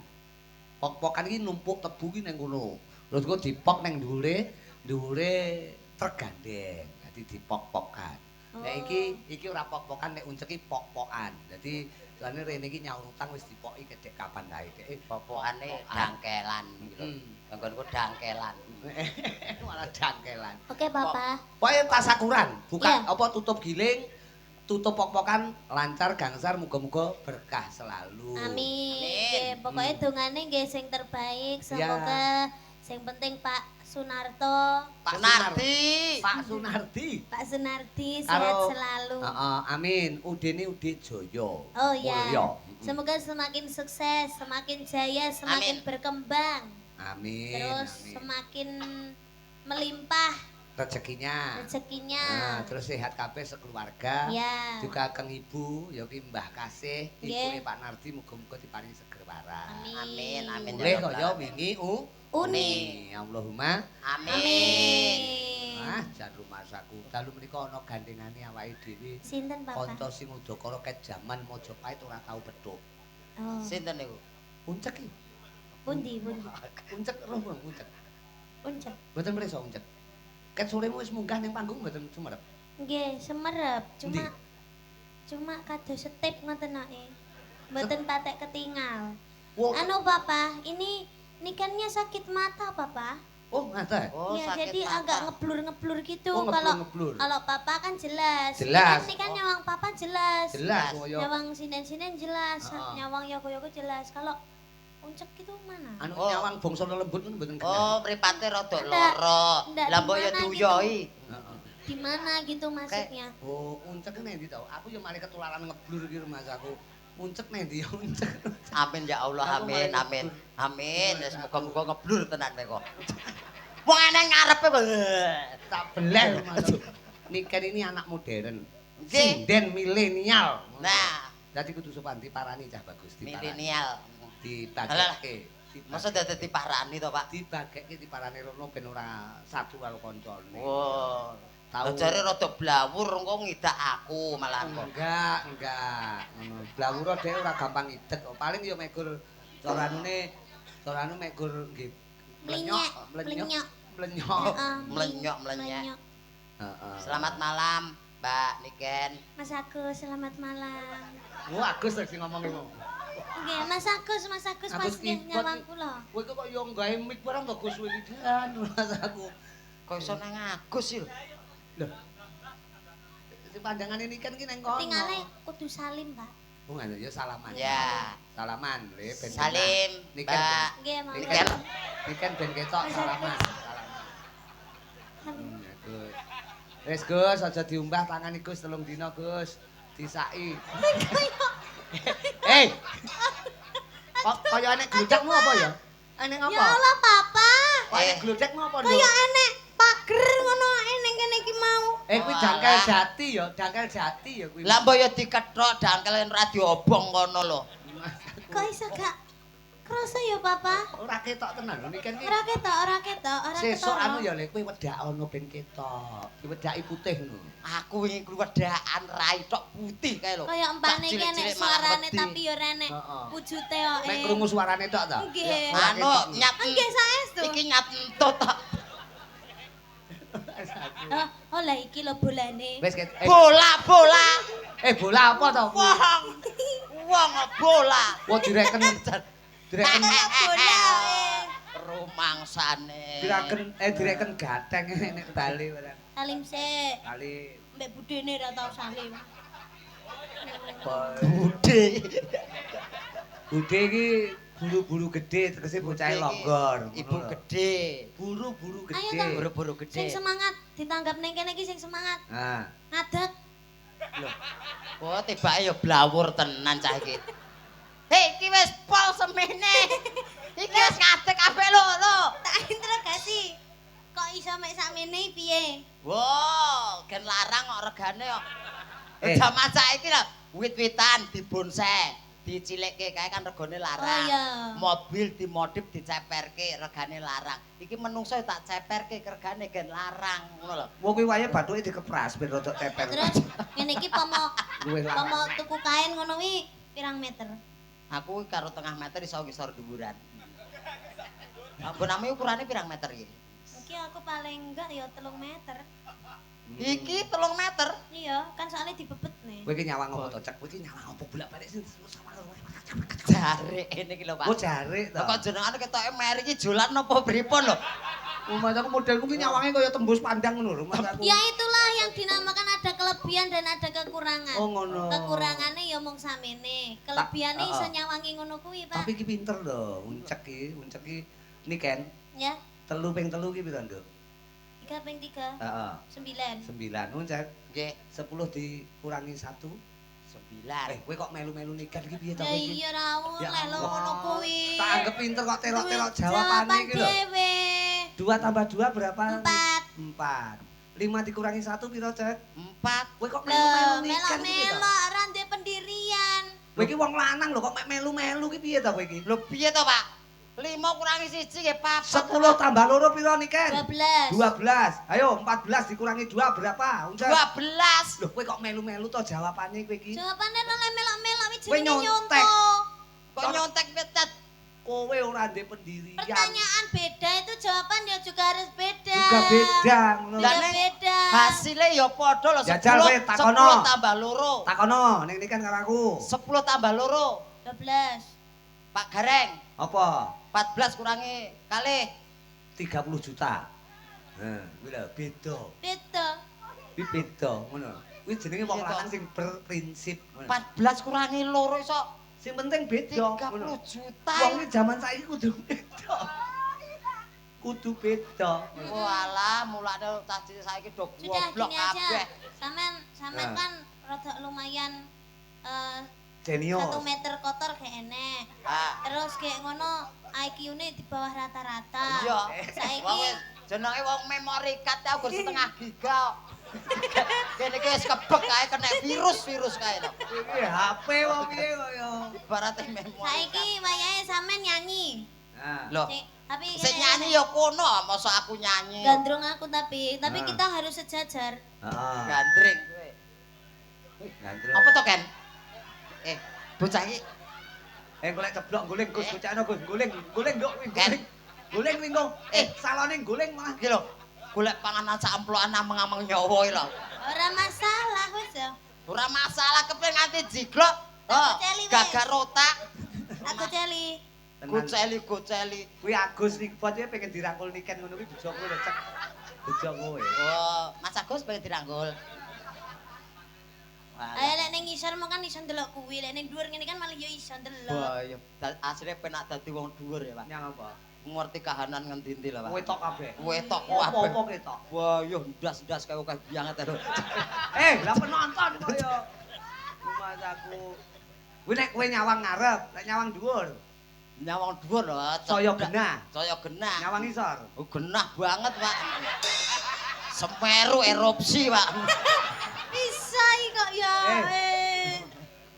Pok-pokan iki numpuk tebu ki ning kono. Terus kok dipok ning dhuwure truk gandeng. Dadi dipok-pokan. Nek iki ora pok-pokan nek uncek iki pok-pokan. Dadi soalnya rene iki nyaur utang wis dipoki kedek kapan wae dek. Popokane dangkelan gitu. Nggonku dangkelan. Malah dangkelan. Oke Papa. Pokoke tasakuran, buka Iya. apa tutup giling, tutup pok-pokan lancar gangsar muga-muga berkah selalu. Amin. Amin. Nggih, pokoknya dongane nggih sing terbaik. Semoga sing penting Pak Sunarto, Pak Sunardi. Pak Sunardi. Pak Sunardi sehat Karo- selalu. Heeh, amin. Udene Ude Jaya. Oh ya. Mulya. Semoga semakin sukses, semakin jaya, semakin Amin. berkembang. Amin. Terus amin. semakin melimpah Rezekinya. rezekinya. Nah, terus sehat kabeh sekeluarga. Ya. Juga kang ibu, ya ki Mbah Kasih, Nggih. ibune Pak Nardi muga-muga diparingi seger waras. Amin, amin. Boleh kaya wingi Uni. Allahumma Amin. ah jan rumah saku. Dalu menika ana gandengane awake dhewe. Sinten Papa? Kanca sing udakara ket jaman Majapahit ora tau petuk. Oh. Sinten niku? Uncek iki. Pundi, pundi. Uncek roh Bang, uncek. Uncek. Mboten mrisa uncek. Ket soremu wis munggah ning panggung mboten sumerep. Nggih, semerep. Endi? Cuma kados setip ngoten noke. Mboten patek ketinggal. Oh, Anu Papa, ini nikannya sakit mata Papa. oh ngata. Oh, Ya, sakit jadi mata. agak ngeblur-ngeblur gitu. Oh, Kalau ngeblur-ngeblur. kalau Papa kan jelas. Jelas. Ini kan nyawang Papa jelas. Jelas Jelas. koyo Nyawang sinden-sinden jelas. Heeh. Nyawang yogo-yogo jelas. Kalau uncek itu mana? anu Oh. nyawang bangsa lembut kan mboten kenal. Oh, mripate rada Ndak, lara. ndak, Lah mbok ya gimana duyoi. Heeh. Di mana gitu maksudnya? Oh, uncek nek ndi to? Aku ya malah ketularan ngeblur iki Mas aku. Uncek nek ndi ya uncek. Amin ya Allah, Aku amin, malah amin. ngeblur. Amin. Wis muga-muga ngeblur tenan kowe kok. Wong ana ngarepe kok. Tak beleh Mas. Niken ini anak modern. Nggih. Sinden milenial. Nah, Dadi kudu sopan diparani cah bagus diparani. milenial. Dibagekke. Masa dadi diparani to, Pak? Dibagekke diparani rono ben ora satu karo kancane. Oh. Tahu. Jare rada blawur engko ngidak aku malah kok. Enggak. Ngono. Blawura dhek ora gampang idek kok. Paling ya megur coranu megur nggih Melenyek, melenyok. Heeh, Melenyok, melenyek. melenyok. Heeh. Selamat malam, Mbak Niken. Mas Agus, selamat malam. Wah, Agus sing ngomong iku. Nggih, Mas Agus Agus pas nggih ikut. nyawang kula. Kowe kok yo gawe mic barang to Gus kowe iki dan Mas aku. Kok iso nang Agus sih? Lho. Si pandangan ini kan ki nang kono. Tingale kudu salim, Pak. Oh, ngene ya salaman. Ya. Salaman, le ben. Salim, Niken. Mbak. Nggih, Mas. Niken. Niken ben ketok Mas salaman. Agus. Salaman. Gus. Wis Gus, aja diumbah tangan Gus telung dina Gus. Disaki. Hei. Kok kaya enek gludakmu apa ya? Enek apa? Ya Allah, Papa. Kok enek gludakmu apa, Nduk? Kaya enek pager ngono ning kene iki mau. Kuwi Oh, dangkal alah. jati ya, dangkal jati ya kuwi. Lah mbok ya dikethok dangkelen ra diobong kono lho. Kok iso gak krasa ya, Papa? Ora ketok tenan lho Niken ki. Ora ketok. Sesuk anu ya lek kowe wedak ana ben ketok. Diwedaki putih ngono. Aku wingi kluwedakan rai tok putih kae lho. Kaya empane Tak iki enek cilik-cilik malah suarane wedi. tapi ya renek Heeh. wujute kok. Mek krungu suarane tok ta? Nggih. Ora Anu ketok. nyat Nggih saestu. iki nyat entut tok. Oh lah iki lho bolane. Wis ket. Bola. Bola apa to? Wong bola. Wah direken. Direken Bola. Rumangsane. direken gateng nek bali ora. Salim sik. Kali Mbek budene ra tau salim. Budhe. Bude iki buru-buru gede tegese bocah longgor. Ibu gede. Buru-buru Ayo gede. toh. Buru-buru Sing gede. semangat ditanggap ning kene iki sing semangat. Nah, Ngadeg. Oh, tibake ya blawur tenan cah iki. Hei, iki wis pol semene. Iki wis ngadeg kabeh lho. Tak interogasi. Kok iso mek sakmene piye? Wow, gen larang kok regane kok. Eh. Jaman saiki lho, wit-witan dibonsai, dicilikke kae kan regane larang. Oh iya. Mobil dimodif diceperke regane larang. Iki menungso tak ceperke regane gen larang ngono lho. wong kuwi wae bathuke dikepras ben rodok teper. Terus ngene iki pomo Luwih larang. pomo tuku kain ngono wi pirang meter? Aku karo tengah meter iso ngisor dhuwuran. Aboname ukurane pirang meter iki? Iki aku paling enggak ya 3 meter. Iki 3 meter. Iya, kan soalnya dibebet nih. Kowe iki nyawang apa to, Cek? Kowe iki nyawang apa bolak-balik sing sama. Jare ini iki lho, Pak. Oh, jarik to. Kok jenengan ketoke meri iki jolan napa pripun lho? Mas aku modelku ki nyawange kaya tembus pandang ngono lho, Mas aku. Ya itulah yang dinamakan ada kelebihan dan ada kekurangan. Oh, ngono. Kekurangannya ya mung samene, kelebihannya Tak- iso heeh. nyawangi ngono kuwi, Pak. Tapi ki pinter lho, uncek ki niken. Ya, 3 ping 3 ki piro, Nduk? 3 ping 3, Heeh. 9. 9 uncek. Nggih, 10 dikurangi 1. 9. Kowe kok melu-melu niken ki piye to Ya kowe iki? iya ra Ya oleh lho Allah. ngono kuwi. Tak anggap pinter kok terok-terok Duit jawabane iki lho. dhewe. 2 tambah 2 berapa? 4. 4. 5 dikurangi 1 piro, Cek? 4. Kowe kok Lho, melu-melu niken ki to? melok-melok ra ndek pendirian. Kowe iki wong lanang lho kok mek melu-melu ki piye to kowe iki? Lho piye to, Pak? 5 kurangi 1 nggih 4. 10 tambah 2 piro niken? 12. 12. Ayo 14 dikurangi 2 berapa? Uncek. 12. Loh kowe kok melu-melu to jawabane kowe iki? Jawabane ora melok-melok wi Kowe jenenge nyontek. nyontok. Kok nyontek petet? kowe ora ndek pendirian. Pertanyaan beda itu jawaban ya juga harus beda. Juga beda ngono. Lah, ning Beda. Hasilnya ya padha lho. Jajal kowe 10 takono. 10 tambah loro. Takono ning nikan karo aku. 10 tambah loro. 12. Pak Gareng, Apa? 14 kurangi kalih 30 juta. Nah, kuwi lho beda. Beda. Kuwi beda ngono. Kuwi jenenge wong Iya, lanang toh. sing berprinsip. ngono. 14 kurangi loro iso Sing penting beda. 30 juta. Wong iki jaman saiki kudu beda. Kudu beda. Walah, mulane caci saiki do Sudah goblok gini aja. kabeh. Sampean Nah. kan rada lumayan Jenius. 1 meter kotor kayak enek. Ah, Terus kayak ngono IQ-ne di bawah rata-rata. iya. Saiki Wong wis jenenge wong memory card aku setengah giga. Kene iki wis kebek kae kena virus kae lho. Iki HP wong piye kaya. Ibarate memory. saiki wayahe sampean nyanyi. Nah. Lho, Tapi sing nyanyi ya kono, masa aku nyanyi. gandrung aku tapi Nah. kita harus sejajar. Heeh. Gandring kowe. Gandrung. Apa to, Ken? Bocah iki Golek ceblok guling Gus, bocahno Gus, guling nduk kuwi Ken. guling. Guling minggu. Salone guling malah. iki lho, golek panganan sak amplokan ameng-ameng nyawa iki lho. Ora masalah wis ya. Ora masalah kepen nganti jiglok. Oh, celi wis. gagar otak. Aku celi. Goceli. Kuwi Agus Nikbot iki pengen dirangkul niken ngono kuwi bojo kowe lho cek. Bojo kowe. Oh, Mas Agus pengen dirangkul. Ayo lek ning ngisor mau kan iso ndelok kuwi, lek ning dhuwur ngene kan malah yo iso ndelok. Wah, iya. Asline penak dadi wong dhuwur ya, Pak. Nyang apa? Ngerti kahanan ngendi-endi lho, Pak. Wetok kabeh. Wetok Apa kabeh. ketok? Wah, yo ndas-ndas kaya akeh banget lho. Lah penonton kaya. Mas aku. Kuwi nek kowe nyawang ngarep, nek nyawang dhuwur, Nyawang dhuwur lho. saya genah. Saya genah. Nyawang isor. Oh, genah banget, Pak. Semeru erupsi, Pak. Bisa iki kok ya.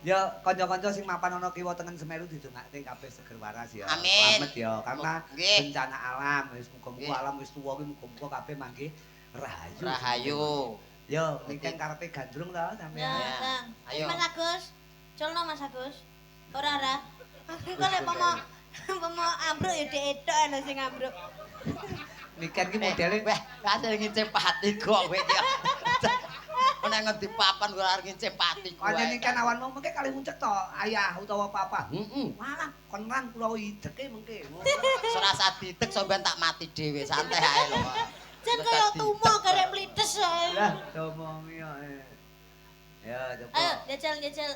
Ya kanca-kanca sing mapan ana kiwa tengen Semeru didongakne kabeh seger waras ya. Amin. Slamet ya karena Nggih. bencana alam wis muga-muga Nggih. alam wis tuwa kuwi muga-muga kabeh mangke rahayu. Rahayu. Ya niken karepe gandrung to sampean. Ya, Bang. Ayo. Mas Agus. Culno Mas Agus. Ora. Engko lek pomo ambruk ya dek etok lho sing ambruk. Niken ki modele Weh, kasih ngincim pati kok kowe iki. Nek ngendi papan ora arep ngincim pati kowe. kaya niken awanmu mengke kali muncet to ayah utawa papa. Malah konan kula ideke mengke. Serasa ditek sampean tak mati dhewe, santai ae lho. Jan kaya tumo garek mlides ae. Lah omongi ya. Ya coba. Ayo jajal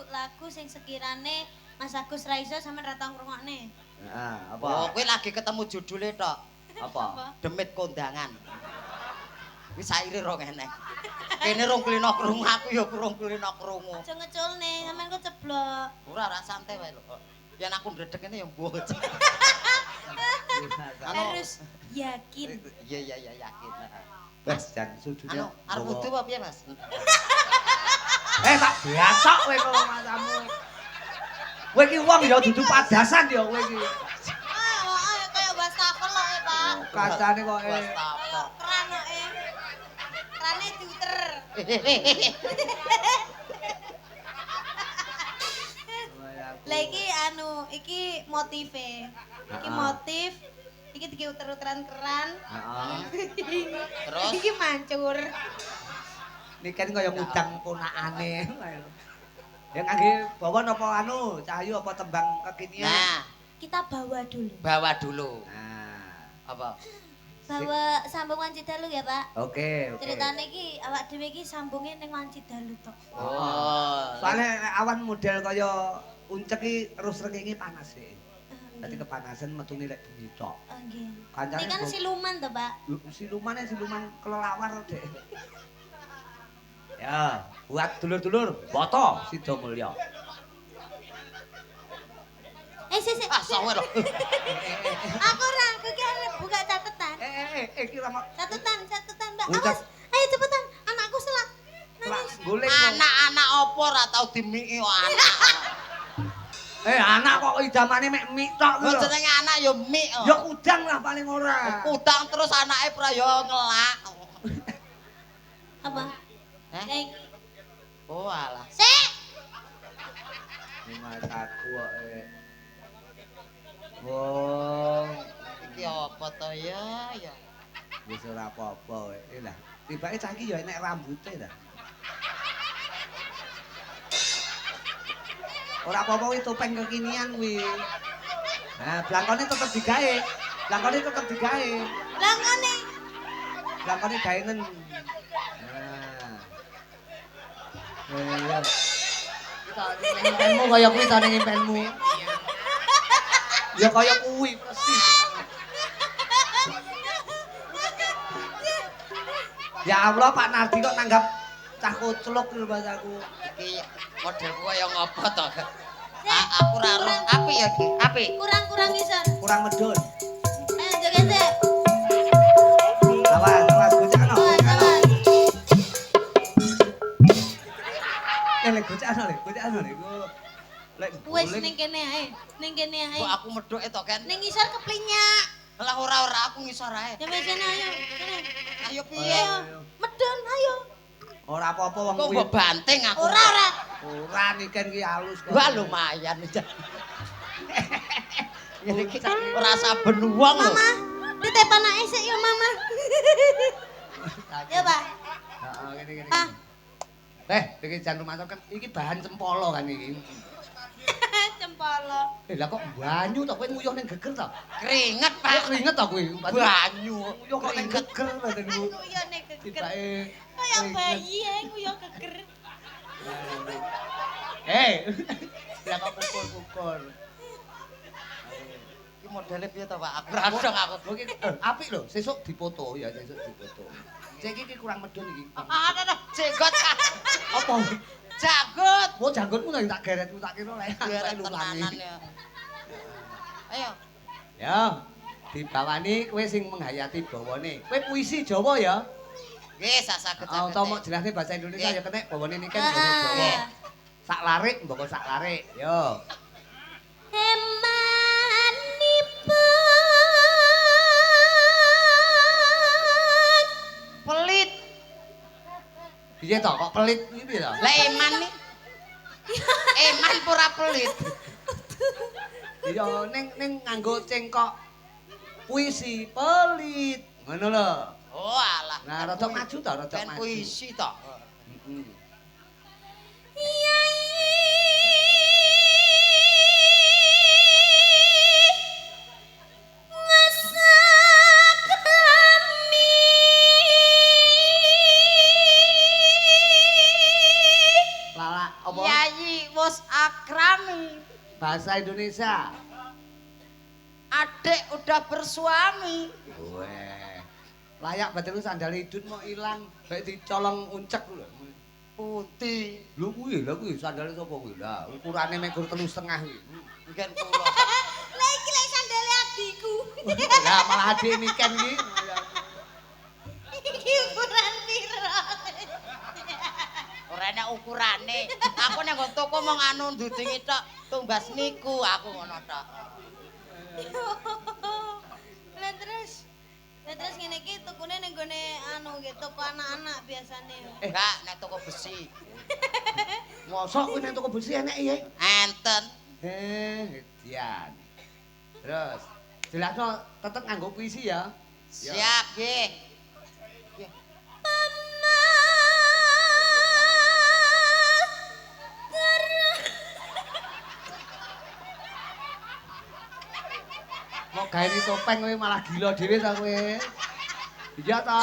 lagu sing sekirane Mas Agus ra iso sampean ra tau ngrungokne. Heeh, Oh, apa? kowe lagi ketemu judule tok. Apa? Demit kondangan. Wis saire rong enek. Kene rong kulino krungu, aku ya kurung kulino krungu. Aja ngeculne, sampean kok ceblok. Ora santai wae lho. Yen aku ndredeg ngene ya mbuh. Anu- Harus yakin. Iya yakin. Wes jan sudune. Anu, arep wudu apa piye, Mas? Tak biasok kowe kok masamu. Kowe iki wong ya dudu padasan ya kowe iki. Ayo kaya wastafel kok Pak. Kacane kok Kaya keran kok Kerane diuter. Lah iki motive. Iki motif. Iki diuter-uteran keran. Heeh. Terus? Iki mancur. Niken kaya mudang ponakane. Ya kangge bawa napa anu, cahayu apa tembang kekinian? Nah, Kita bawa dulu. bawa dulu. Nah, Apa? Bawa sambung Wanci Dalu ya, Pak. oke. Ceritane iki awak dhewe iki sambunge ning Wanci Dalu tok. Oh. Soalnya nek awan model kaya uncek iki terus rekingi panas sih. Dadi kepanasan metune lek bengi tok. Oh, nggih. Kancane Ini kan siluman to, Pak. siluman kelelawar dek. Ya, buat dulur-dulur, boto Sida Mulya. Sik. Ah, sawer lho. Aku ora, aku ki arep buka catatan. Kira mak Catatan, Mbak. Ucap. Awas. Ayo cepetan, anakku selak. Nangis. golek. Anak-anak opo ora tau dimiki kok anak. Anak kok idamane mek mik tok Lho lho. jenenge anak ya mik. Ya udang lah paling ora. Kudang terus anake prayo ngelak. Apa? Eh? Oh alah. Sik. Mas aku kok Oh, Iki apa to ya? wis ora apa-apa wae. Lah, tibake cah iki ya enek rambute ta. Ora apa-apa kuwi topeng kekinian kuwi. Nah, blangkone tetep digawe. Blangkone tetep digawe. Langkane. Blangkone gaenen. Nah. Iya. Kita ning impenmu kaya kuwi ta ning impenmu. Ya kaya kuwi persis. Ya Allah, Pak Nardi kok nanggap cah kucluk lho Mas aku. Iki modelku kaya ngopo to? Aku ora roh apik ya iki, apik. Kurang-kurang isor. Kurang medun. Ayo joget sik. Awas, awas gocekno. Awas, awas. Lek gocekno lek, gocekno lek. Lek Wis ning kene ae. Ning kene ae. Kok aku medhoke to, Ken? Ning isor keplinyak. Lah ora aku ngisor ae. Ya wis kene ayo. Kene. Ayo piye? Ayo. Medun ayo. ora apa-apa wong Kok kuwi. mbok banting aku. Ora. Ora niken ki halus kok. Wah lumayan. Ini iki ora saben wong lho. Mama, ditep anake sik ya Mama. Ya, Pak. Heeh, ngene-ngene. Ah. Iki jan rumah kan iki bahan cempolo kan iki. Cempolo. Lah kok banyu to kowe nguyuh ning geger to? Keringet, Pak Pak. keringet to kowe. Banyu. Nguyuh kok ning geger badan ku. Nguyuh ning geger. Tibake Kaya bayi ae nguyuh geger. Lah kok pukul-pukul. Iki modele piye to, Pak? Aku ora dong aku. Oke, apik lho, sesuk dipoto ya, sesuk dipoto. Cek iki kurang medun iki. Aduh, jenggot. Apa? Janggut. Wo janggutmu lho tak geretmu tak kira lek Biar lulangi. tenanan ya. Ayo. Ya, dibawani kowe sing menghayati bawane. Kowe puisi Jawa ya? Nggih, saged Oh, tau mok jelasne bahasa Indonesia ya kenek bawane niki kan basa Jawa. Ah. Sak larik mboko sak larik. Yo. Hemanipun pelit. Piye to kok pelit iki piye to? Lah eman nih. Eman pura pelit. Iya ning nganggo cengkok puisi pelit. Ngono lho. Oh alah. Nah, rada maju to, rada Ben maju. puisi to. Heeh. Lala apa? Yayi wis akrami. Bahasa Indonesia. Adik udah bersuami. Weh. Layak badan lu sandal idun mau ilang, baik dicolong uncek lho. Putih. Lha kuwi sandale sapa kuwi? Lah, ukurane mek gur 3,5 kuwi. Mungkin kula. Lah iki lek sandale adikku. Lah malah adik niken iki. Iki ukuran piro? Ora enak ukurane. Aku nek nggon toko mung anu ndudingi tok tumbas niku aku ngono tok. Lah terus ngene iki tukune ning gone anu nggih toko anak-anak biasane. Enggak nek toko besi. Mosok kuwi nang toko besi enek ya? Enten. Hedian. Terus jelasno tetep nganggo puisi ya. Siap nggih. Mau gawe topeng kowe malah gila dhewe ta kowe. Iya ta.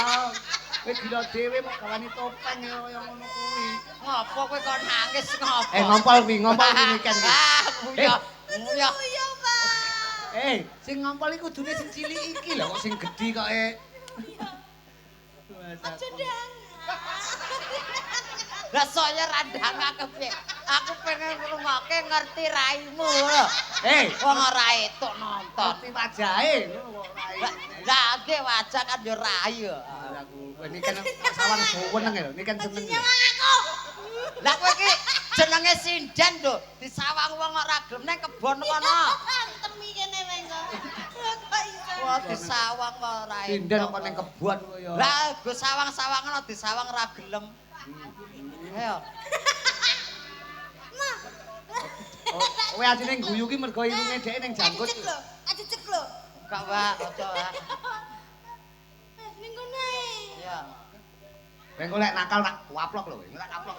Kowe gila dhewe mau gawe topeng kaya ngono kuwi. Ngopo kowe kok nangis ngopo? Ngompol kuwi niken. Ah, nguyah. Nguyah. Iya, Pak. Sing ngompol iki kudune sing cilik iki lho kok sing gedhi kok Aja ndang. Lah saya randang kepiye? Aku pengen ngrungokke ngerti raimu lho. Wong ora etuk nonton. Ngerti wajahe ngono kok rai. Lah nggih wajah kan yo rai yo. Aku ini kan sawang seneng lho, ini kan seneng. Lah kowe iki jenenge sinden lho, disawang wong ora gelem nang kebon kono. Temi kene wae kok. Kok iso? Wah disawang ora etuk. Sinden kok ning kebon kaya. Lah go sawang-sawangan disawang ora gelem. Ayo. Mah, Kowe asine guyu ki mergo irunge dhek ning jangkut. Aja cek lho. Kak Wak, aja Wak. Wes ning kono ae. Iya. Engko lek nakal tak waplok lho, lek kaplok.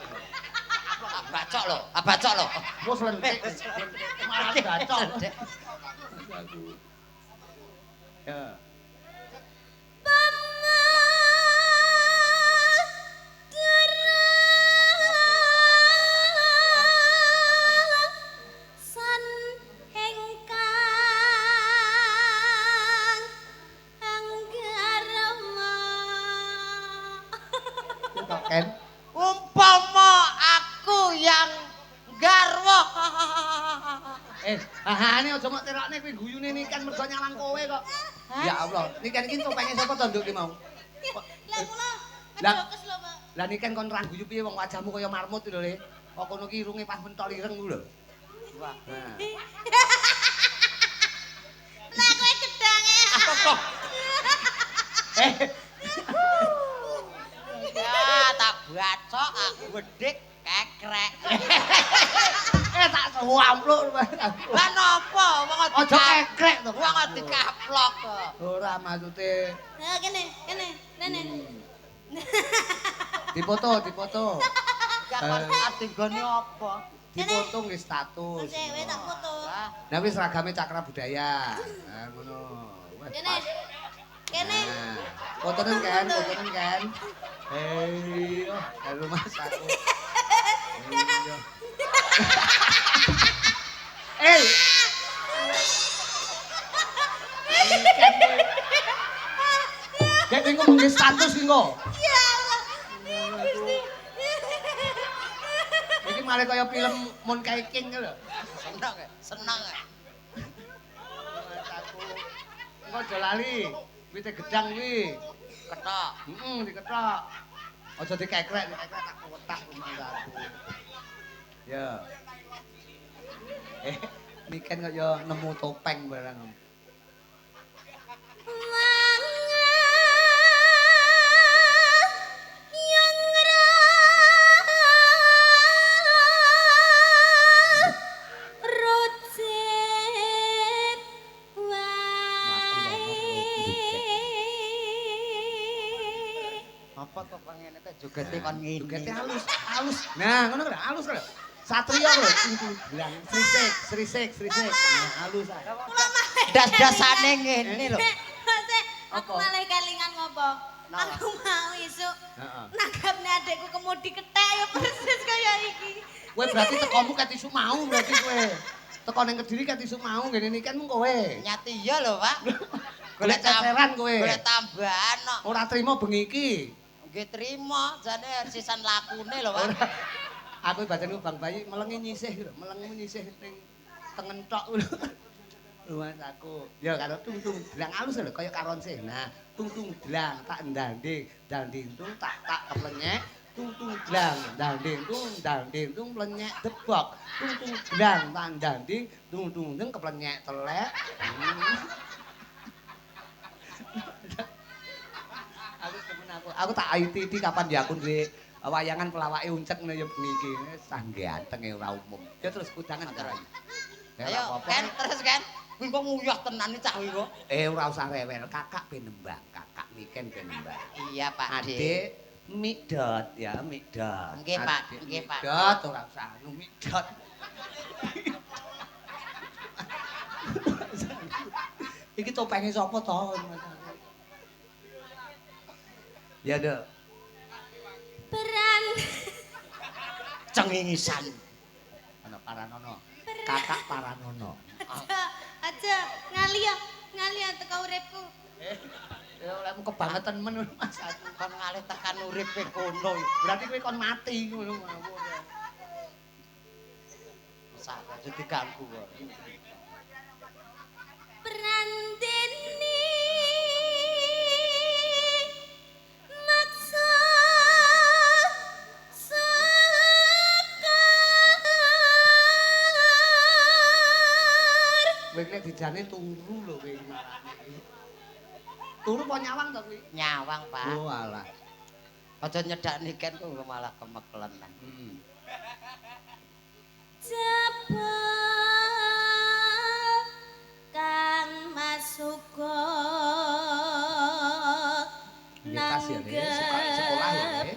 Bacok lho, bacok lho. Wes lentik. Malah gacok. Ya. San engkang anggarama. Ken. Umpama aku yang garwa. Ini aja mok terokne kuwi guyune Niken mergo nyalang kowe kok. Ya Allah, Niken iki topenge sapa to nduk ki mau? Lah kula Lah. kejokes lho, Pak. Lah Niken kon ra guyu piye wong wajahmu kaya marmut lho Le. Kok kono ki irunge pas mentol ireng ku lho. Wah. Nah. Lah kowe gedange. Eh, Ya, tak bacok aku wedik kekrek. tak suampluk. Lah napa wong Aja kekrek to. wong dikaplok kok. Ora maksude Nah, kene, nene. dipoto. Ya kon atinggone apa? Dipoto nggih status. Wes kowe tak foto. Lah, Nah wis seragame Cakra Budaya. Nah ngono. Wes Kene. pas. Kene. Nah, fotonen kan. Hei, oh, halo Mas aku. Iya. Eh. Dek ning ngomong status ki kok. Ya Allah. Gusti. Iki malah kaya film Monkey King lho. seneng. Mas aku. Engko aja lali. Wite gedang kuwi. Ketok. Diketok. Aja dikekrek tak wetak mas aku. Ya. Niken kaya nemu topeng barang. Apa kok pengene kok jogete kon ngene. Jogete halus. Nah, ngono lho, halus lho. Satria lho, bilang srisik. Nah, halus ae. Das-dasane ngene lho. Aku Apa? malah kelingan ngopo? Napa? Aku mau isuk Heeh. nanggapne adekku kemudi kethek ya persis kaya iki. Kowe berarti tekomu ket isu mau berarti kowe. Teko ning Kediri ket isu mau ngene Niken mung kowe. Nyati iya lho, Pak. Golek ceceran kowe. Golek tambahan kok. Ora trimo bengi iki. Nggih trima, jane sisan lakune lho, Pak. Aku badanku Bang Bayi melengi nyisih lho, melengmu nyisih ning tengen tok lho. Luas aku. Ya karo tung dlang halus lho kaya karon sih. Nah, tung dlang tak danding tung tak keplenyek. Tung dlang danding tung plenyek debok. Tung dlang tak danding tung keplenyek telek. Aku temen aku tak ITT kapan ya aku duwe wayangan pelawake uncek ngene ya bengi iki. Sangge antenge ora umum. Ya terus kudangan karo ayu. Ayo, Ken, terus Ken. Kuwi kok nguyah tenan iki cah kuwi kok. Ora usah rewel, kakak ben nembang, kakak Niken ben nembang. Iya, Pak Dik. Adik Mikdot ya, Mikdot. Nggih, Pak. Adik Nggih, Pak. Mikdot ora usah anu Mikdot. Iki topenge sapa to? Ya, Dok. Peran Cengingisan. Ana Paranono. Kakak Paranono. aja ngali ya teko uripku. Ya olehmu kebangetan men Mas aku. Kon ngalih tekan uripe kono. Berarti kowe kon mati ngono ngawur. Sak aja diganggu kok. Peran deni maksa sekar. Kowe nek dijane turu lho kowe marane. Turu apa nyawang to kowe? Nyawang, Pak. Oh alah. Aja nyedak Niken kok malah kemeklenan. jebul kang masuka Nggih, tas ya, Le. Sekolah ya, Le.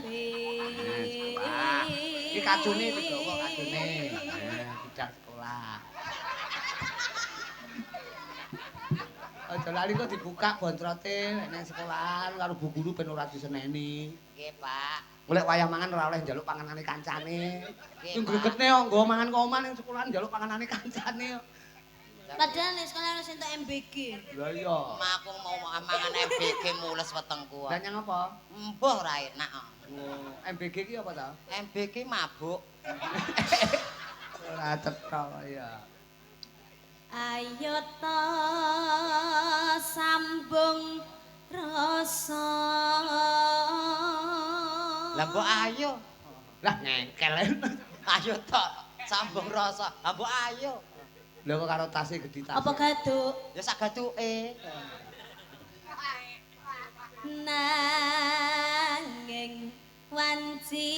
Sekolah. Iki kacune digawa kacune. Bidang sekolah. Aja lali kok dibuka bontrote nek nang sekolahan karo bu guru ben ora diseneni. Nggih, Pak. Golek wayah mangan ora oleh njaluk panganane kancane. Nggih, Sing Pak. gregetne kok nggawa mangan kok omah ning sekolahan njaluk panganane kancane. Padahal nek sekolah harus entuk MBG. Lah iya. Aku mau mangan MBG mules wetengku. Lah nyang apa? Mbuh ora enak. Oh, MBG ki apa ta? MBG mabuk. Ora cetha ya. Ayo to sambung rasa. Lah mbok ayo. Lah ngengkel. Ayo tok sambung rasa. Lah mbok ayo. Lah kok karo tase gedhi tas. Apa gaduk? Ya sagatuke. Nanging wanci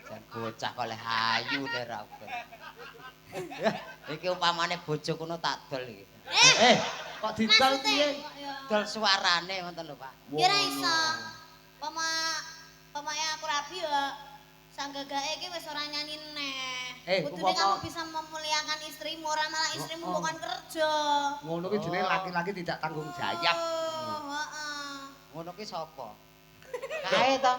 Jan bocah kok leh ayu deh ra. Iki umpamane bojo kono tak dol iki. Kok didol piye? Dol suarane ngoten lho, Pak. Ya ora iso. Pamane aku rapi ya sanggagake iki wis ora nyanyi neh. Kudune kamu bisa memuliakan istrimu, ora malah istrimu bukan kerja. Ngono ki jenenge laki-laki tidak tanggung jawab. Heeh. Ngono ki sapa? Kae to.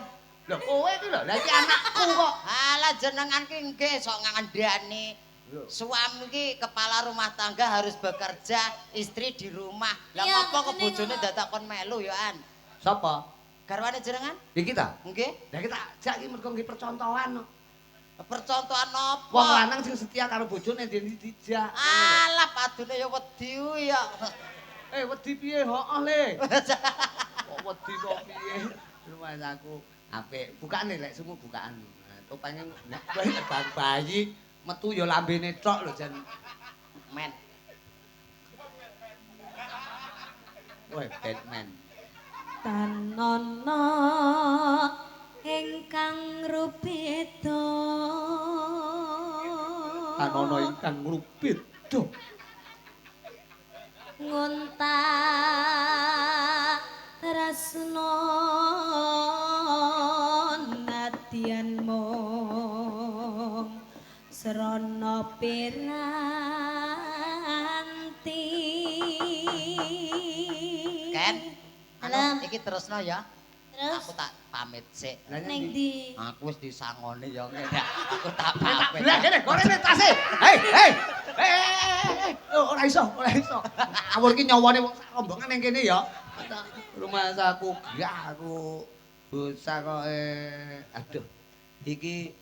Lho kowe iki lho, lah iki anakku kok. Alah jenengan ki nggih sok ngandani. Lho. Suami ki kepala rumah tangga harus bekerja, istri di rumah. Lah Iya, ngopo kok ini bojone ngono. dadak kon melu ya An? Sapa? Garwane jenengan? Iki ta? Nggih. Lah kita jak iki mergo nggih percontohan. Percontohan apa? Wong lanang sing setia karo bojone ndi dijak. Alah padune ya wedi ya. Wedi piye? Heeh, Le. Kok wedi kok piye? Rumah aku apik. Bukane lek semu bukaan. Nah, topenge nek kowe bang bayi metu ya lambene tok lho jan. Men. Woi, Batman. Tanana ingkang rupeda. Anono ingkang ngrupeda. Ngunta tresna nadyan mung srana piranti. Ken. Alam. Iki terusno ya. Terus Aku tak pamit sik. Lah ning ndi? Aku wis disangoni ya ngene. Aku tak Tak pamit. belah kene, gorene tase. Hei, hei. Hei. Ora iso, ora iso. Awur ki nyawane wong sak rombongan ning kene ya. Rumah saku gak aku bocah kok aduh. Iki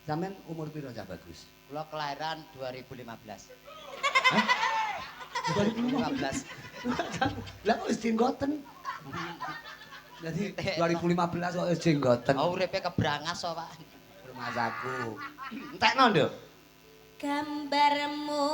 sampean umur piro Cah Bagus? Kula kelahiran 2015. 2015. Lah kok wis jenggoten. Jadi 2015 kok wis jenggoten. Oh uripe kebrangas kok, Pak. Rumah saku. Entekno, Nduk. Gambarmu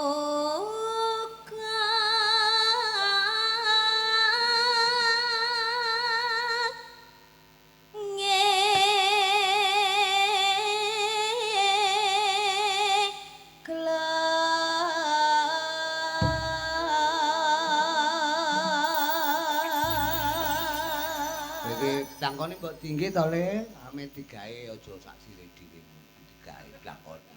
Langkone mbok tinggi to, Le. Ame digawe aja sak sire dhewe. Digawe langkone.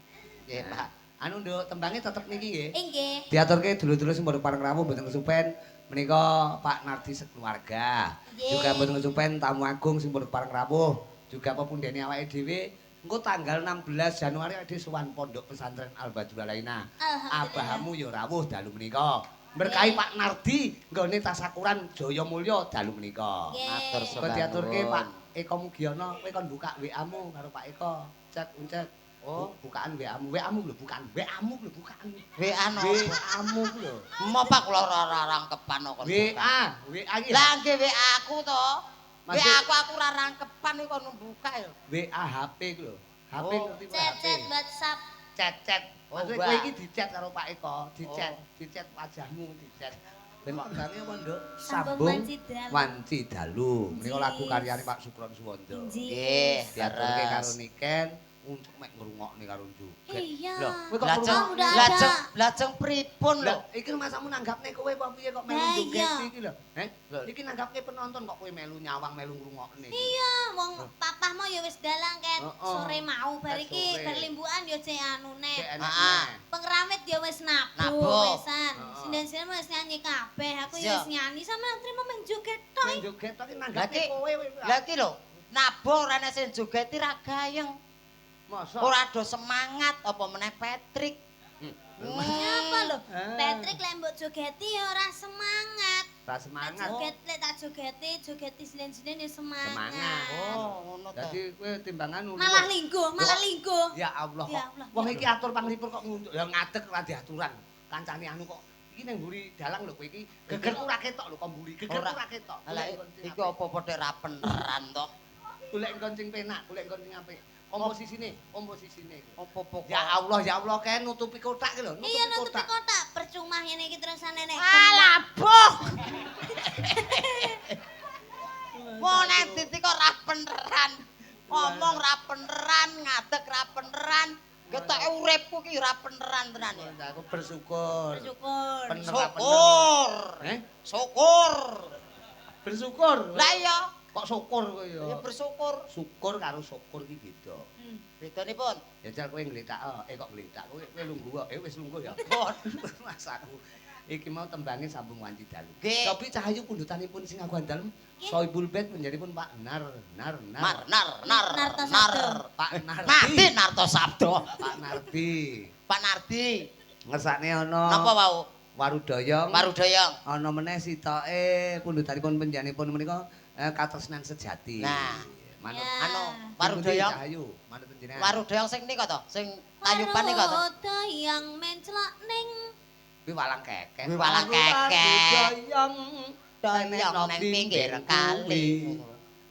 Nggih, Pak. Anu Nduk, tembange tetep niki nggih. Inggih. Diaturke dulur-dulur sing mboten pareng rawuh mboten kesupen menika Pak Nardi sekeluarga. Nggih. Juga mboten kesupen tamu agung sing mboten pareng rawuh. Juga pepundhene awake dhewe engko tanggal 16 Januari ade sowan Pondok Pesantren Al Badrul Alaina. Abahamu ya rawuh dalu menika. Berkahi Pak Nardi nggone tasakuran Jaya Mulya dalu menika. Matur Kok sembah. diaturke Pak Eko Mugiono, kowe kon buka WA-mu karo Pak Eko. Cek uncet. Oh, Bukaan WA-mu. WA-mu lho bukaan. WA-mu lho bukaan. WA napa? WA-mu lho. Mo Pak kula ora rangkepan kok. WA iki. Lah nggih WA aku to. Maksud- WA aku ora rangkepan iki kon buka ya. WA HP ku lho. HP Oh. ngerti ku Chat HP. WhatsApp. dicet-cet. Oh, Maksudnya kowe iki dicet karo Pak Eko, dicet wajahmu, dicet. Ben maknane apa, Nduk? Sambung Wanci Dalu. Menika lagu karyane Pak Sukron Suwondo. Nggih, Diaturke karo Niken untuk mek ngrungokne karo Joget. Iya. Lho, kowe kok Lajeng udah ada. lajeng pripun lho? Lah, iki masamu nanggapne kowe apa piye kok melu Lah, joget iya. iki lho? Heh? Iki nanggapke penonton kok kowe melu nyawang melu ngrungokne. Iya, wong papah mau ya wis dalang ket Heeh. sore mau bar Ket iki sore. bar limbukan ya cek anune. Cek enek Heeh. neh. Pengramit ya wis nabuh Nabuh. wisan. Heeh. Sinden-sinden wis nyanyi kabeh. Aku Siap. ya wis nyanyi sama terima men joget tok. Main joget tok iki nanggapne Lagi- kowe wis. Lah iki lho, nabung ora nek sing jogeti ra gayeng. Masa? Ora do semangat apa meneh Patrick. Apa lho? Ah. Patrick lek mbok jogeti ya ora semangat. Tak Lek semangat. lek tak jogeti sinden-sinden ya semangat. Semangat. Oh, ngono to. Dadi kowe timbangan Malah lingguh, malah lingguh. Ya Allah Ya kok. Allah. Wong iki atur panglipur kok nguntuk ya ngadeg ora diaturan. Kancane anu kok iki ning mburi dalang lho kowe iki gegerku ora ketok lho kok mburi. Gegerku Ora. ora ketok. Lah iki apa padha ra beneran to? Golek engkon sing penak, golek engkon sing apik. Komposisine. Apa Ya Allah kae nutupi kotak ki lho, Iya nutupi kotak, percuma ngene iki terusane nek. Alah, Bok. Wong nek titik kok ra beneran. Ngomong ra beneran, ngadeg ra beneran. Ketoke uripku ki ra beneran tenan ya. Aku bersyukur. Bersyukur. Bener. Syukur. Syukur. Bersyukur. Lah iya, Kok syukur kowe ya? ya bersyukur. Syukur karo syukur iki beda. Bedanipun? Ya jar kowe ngletak, kok ngletak. Kowe lungguh kok. Wis lungguh ya. Mas aku. Iki mau tembange sambung wanci dalu. Nggih. Tapi cahayu pundutanipun sing aku andal Soibul Bed menjadipun Pak Nar. Narto Sabdo. Pak Nardi. Mati Narto Sabdo. Pak Nardi. Pak Nardi. Ngersakne ana Napa wau? Warudoyong. Warudoyong. Ana meneh sitoke pundutanipun penjanipun menika katresnan sejati. Nah, manut Ya. anu Warudoyong. Warudoyong. Cahayu, manut panjenengan. Warudoyong sing nika to, sing tayuban nika to. Warudoyong mencelok ning Kuwi walang kekek. Kuwi walang kekek. Warudoyong Doyong nang pinggir kali.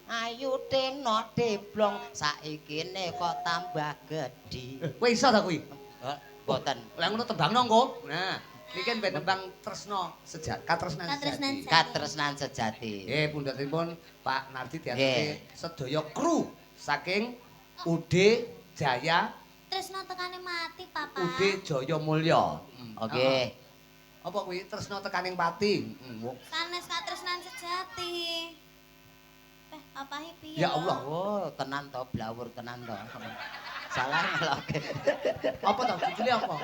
Ayu teno deblong saiki kok tambah gedhi. Kowe iso ta kuwi? Boten. Lah ngono tembangno engko. Nah, iki kan ben tembang tresna sejati, katresnan Katresnan sejati. sejati. Katresnan sejati. Pundatipun Pak Nardi Nggih. diaturke sedaya kru saking UD Jaya, tresno tekane mati, Papa. UD Jaya Mulya. Oke. Apa kuwi tresna tekaning pati? Sanes katresnan sejati. Papa piye? Ya Allah. Oh, tenan to blawur tenan to. Salah ngeloke. Apa to judule apa?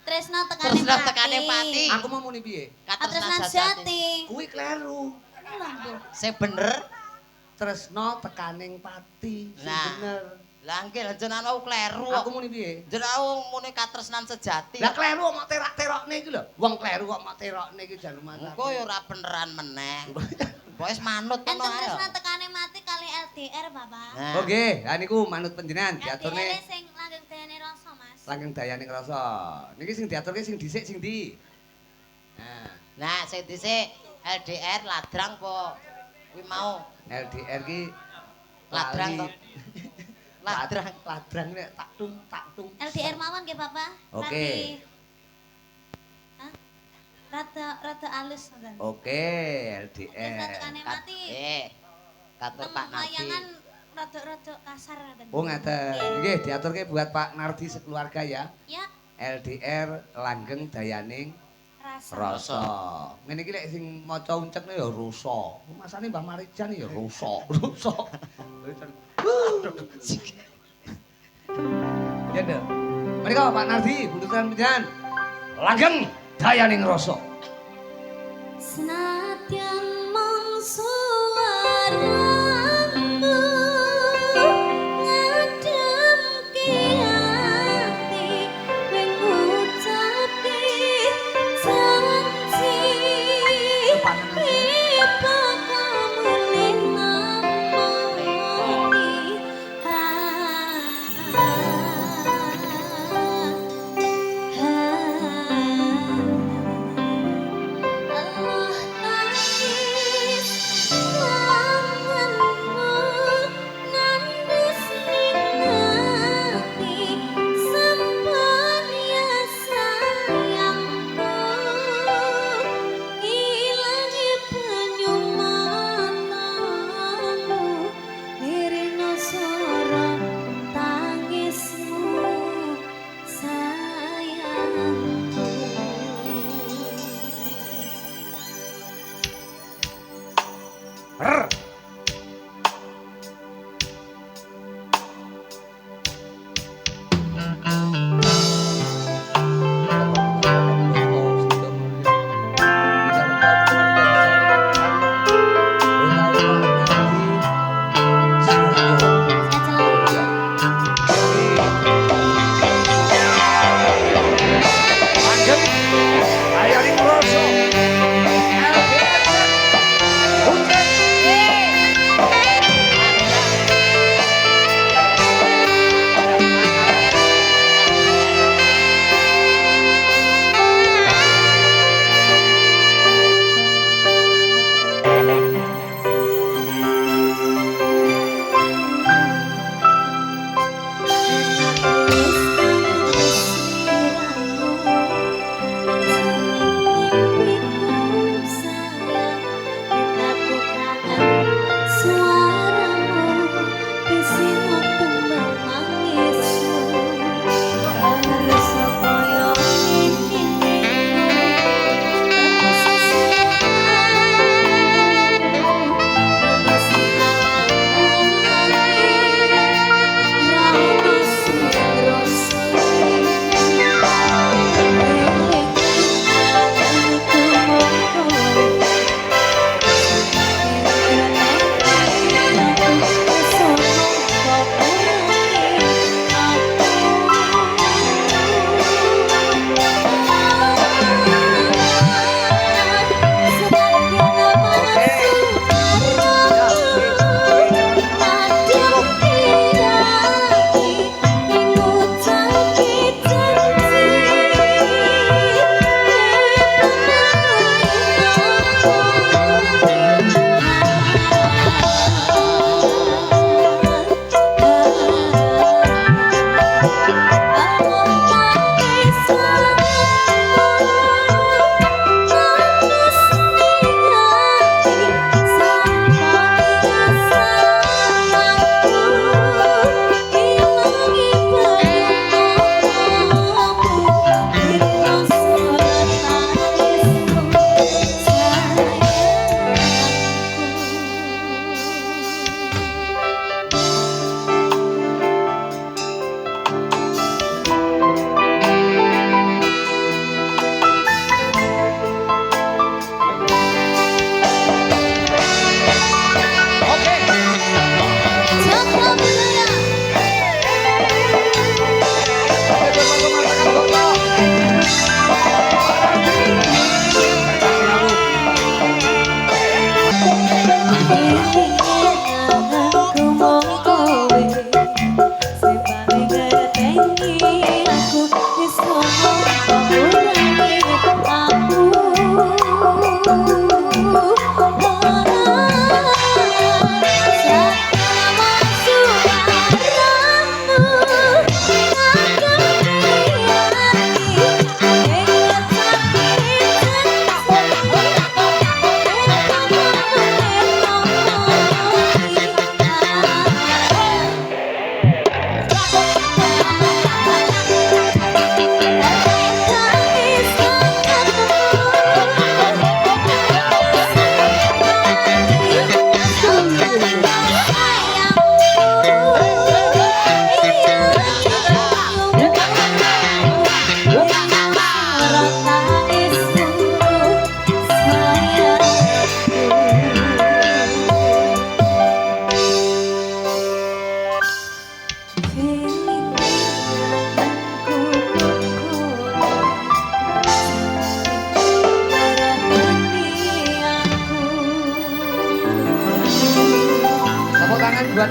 Tresno tekane Tresno mati. tekane mati. Aku mau muni piye? Katresnan sejati. Kuwi kleru. Sing bener. Tresna tekaning pati. Sing Nah. bener. Lah nggih jenengan aku kleru. Aku muni piye? Jenengan muni katresnan sejati. Lah kleru kok terak-terokne iki lho. Wong kleru kok mak terokne iki jan lumayan. Engko ya ora beneran meneh. Wis manut Enten ngono ae. tresno tekane mati kali LDR, Papa. Nah. Oh nggih, ha niku manut panjenengan LDR diaturne sing langgeng dayane rasa, Mas. langgeng dayane ngrasa. Niki sing diaturke sing dhisik sing ndi? Nah, Nah, sing dhisik LDR ladrang po. Kuwi mau LDR ki ladrang to. lali. Ladrang. Ladrang nek tak tung. LDR mawon nggih, Papa. Oke. Rati- Hah? Rada alus ngoten. Oke, Tresno LDR. tekane mati. Katur Pak Nardi. Layangan rada kasar ngoten. Oh ngaten. Nggih diaturke buat Pak Nardi sekeluarga ya. Ya, LDR langgeng dayaning rasa. rasa. Ngene iki lek sing maca uncekne ya rusa. Masane Mbah Marijan ya rusa. Rusa. Ya deh. Mereka Pak Nardi, buntutan panjenengan. Langgeng dayaning rasa. Senadyan mong suaramu ngademke ati wing ngucapi janji iba kamu namoni Allah nangis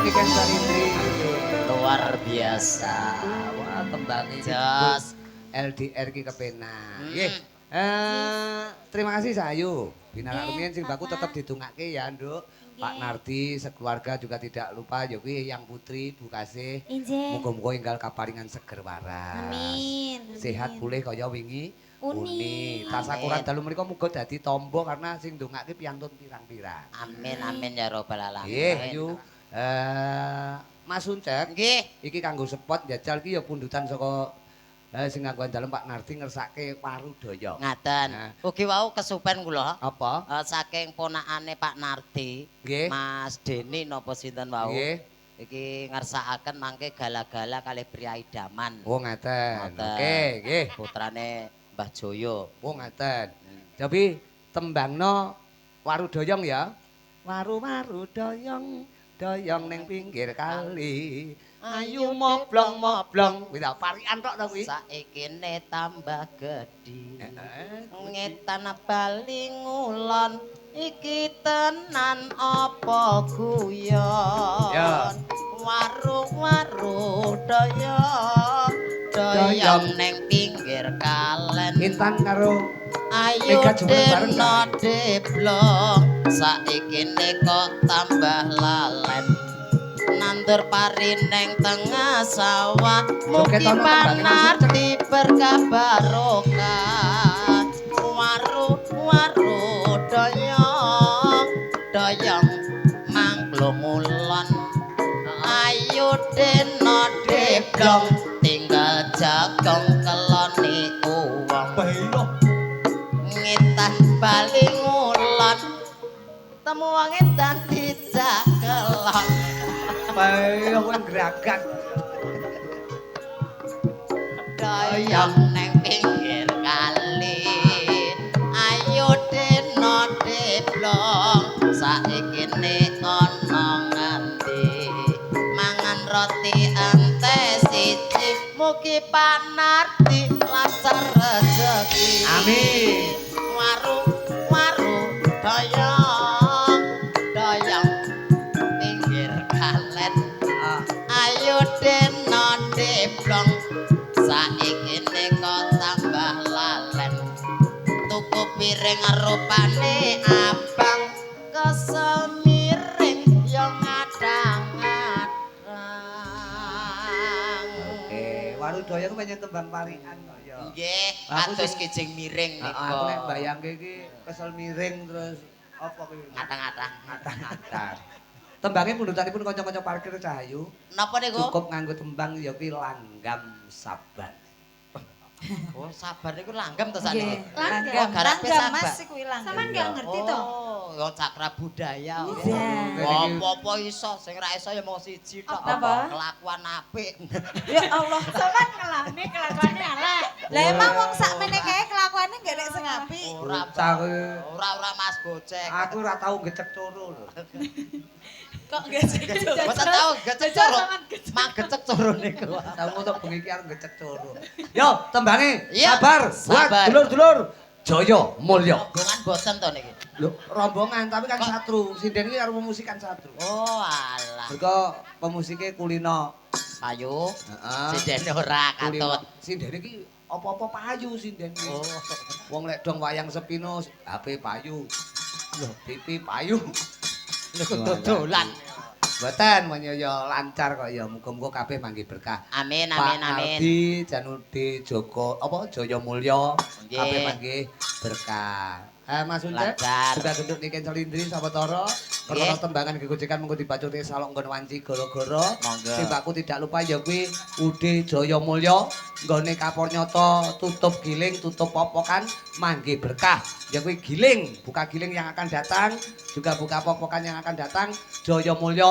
Niken Sarindri. Luar biasa. Wah, tembange Jos. LDR ki kepenak. Hmm. Nggih. Terima kasih Sayu. Binarak Nggih, rumiyin sing baku Bapak. tetep didongake ya, Nduk. Pak Nggih. Nardi sekeluarga juga tidak lupa ya kuwi Yang Putri Bu Kasih. Injih. Muga-muga enggal kaparingan seger waras. Amin. Sehat amin. pulih kaya wingi. Uni. Tasakuran Amin. dalu mriku muga dadi tombo karena sing ndongake piyantun pirang-pirang. Amin amin ya robbal alamin. Nggih, ayo. Mas Uncek, Nggih. iki kanggo spot njajal ki ya pundutan saka sing nganggo dalem Pak Nardi ngersake waru daya. Ngaten. Nah. Ugi wau kesupen kula Apa? saking ponakane Pak Nardi, Nggih. Mas Deni napa sinten wau. Nggih. Iki ngersakaken mangke gala-gala kalih priyayi daman. Oh, ngaten. Ngaten. Oke, nggih. Putrane Mbah Joyo. Oh, ngaten. Tapi tembangno waru doyong ya. Waru-waru doyong, doyong ning pinggir kali. Ayu moblong-moblong. Kuwi ta parikan tok ta kuwi. Saikine tambah gedhi. Heeh. Ngetan bali ngulon iki tenan apa guyon. Ya. Waru-waru doyong doyong ning pinggir kalen. Intan karo Ayo Mega Jumlah bareng deno ta? deblong saikine kok tambah lalen. Nandur pari neng tengah sawah mugi Joget ono tembangnya panarti berkah barokah. Waru-waru doyong doyong mangklung ulon. Ayo deno deblong tinggal jagong keloni uwong. Bailo. Ngitah bali ngulon temu wong edan dicakelon. Bailo kowe gerakan. Doyong neng pinggir kali. Ayo deno deblong saikine ana ngendi. Mangan roti ente siji mugi panarti lancar rezeki. Amin. Waru-waru doyong doyong pinggir kalen. Ayo deno deblong saikine kok tambah lalen. Tuku piring rupane abang kesel miring yo ngadang-ngadang. Oke, waru doyong menyen tembang parikan kok ya. Nggih, Aku kados sing- kijing miring niku. Aku nek bayangke iki kesel miring terus apa kuwi? Ngadang-ngadang. Ngatan-ngatan. Tembange pundutanipun kanca-kanca parkir Cahayu Napa niku? cukup nganggo tembang ya kuwi langgam sabar. Oh, sabar niku langgam to Nggih, sakniki. langgam. Oh, garape Langgam sabar. Mas kuwi langgam. Sampeyan nggak ngerti to? Oh, yo cakra budaya. Iya. Apa-apa iso, sing ra iso ya mung siji tok. Apa? Kelakuan apik. Ya Allah. Sampeyan ngelane kelakuane elek. Lah emang wong sakmene kae kelakuane gak nek sing apik. Ora Bocah kuwi. ora Mas Gocek. Aku ora tau gecek coro lho. Kok gak sejo. Mboten tau gecek coro. Mak gecek coro niku. Tau ngono bengi iki arep gecek coro. Yo, tembange Iya, sabar buat sabar. dulur-dulur Jaya Mulya. Rombongan boten to niki. Lho, rombongan tapi kan satru. Sinden iki karo pemusikan satru. Oh, alah. Mergo pemusike Kulino. Ayo. Heeh. Sidene ora katut. Sinden iki apa-apa payu sinden iki. Oh. Wong lek dong wayang sepino HP payu. Lho, TV payu. Niku dodolan. Mboten menyaya lancar kok ya. Muga-muga kabeh mangke berkah. Amin Pak amin amin. Nardi, Janudi, Joko, apa Jaya Mulya, Nggih. kabeh mangke berkah. Mas Untek, Lancar. juga gendut Niken Salindri sawetara, perkara tembangan gegojekan mengko dibacuti salok nggon wanci gara-gara. Monggo. Sing bakku tidak lupa ya kuwi Ude Jaya Mulya, nggone kapur nyata tutup giling, tutup popokan mangke berkah. Ya kuwi giling, buka giling yang akan datang, juga buka popokan yang akan datang. Jaya Mulya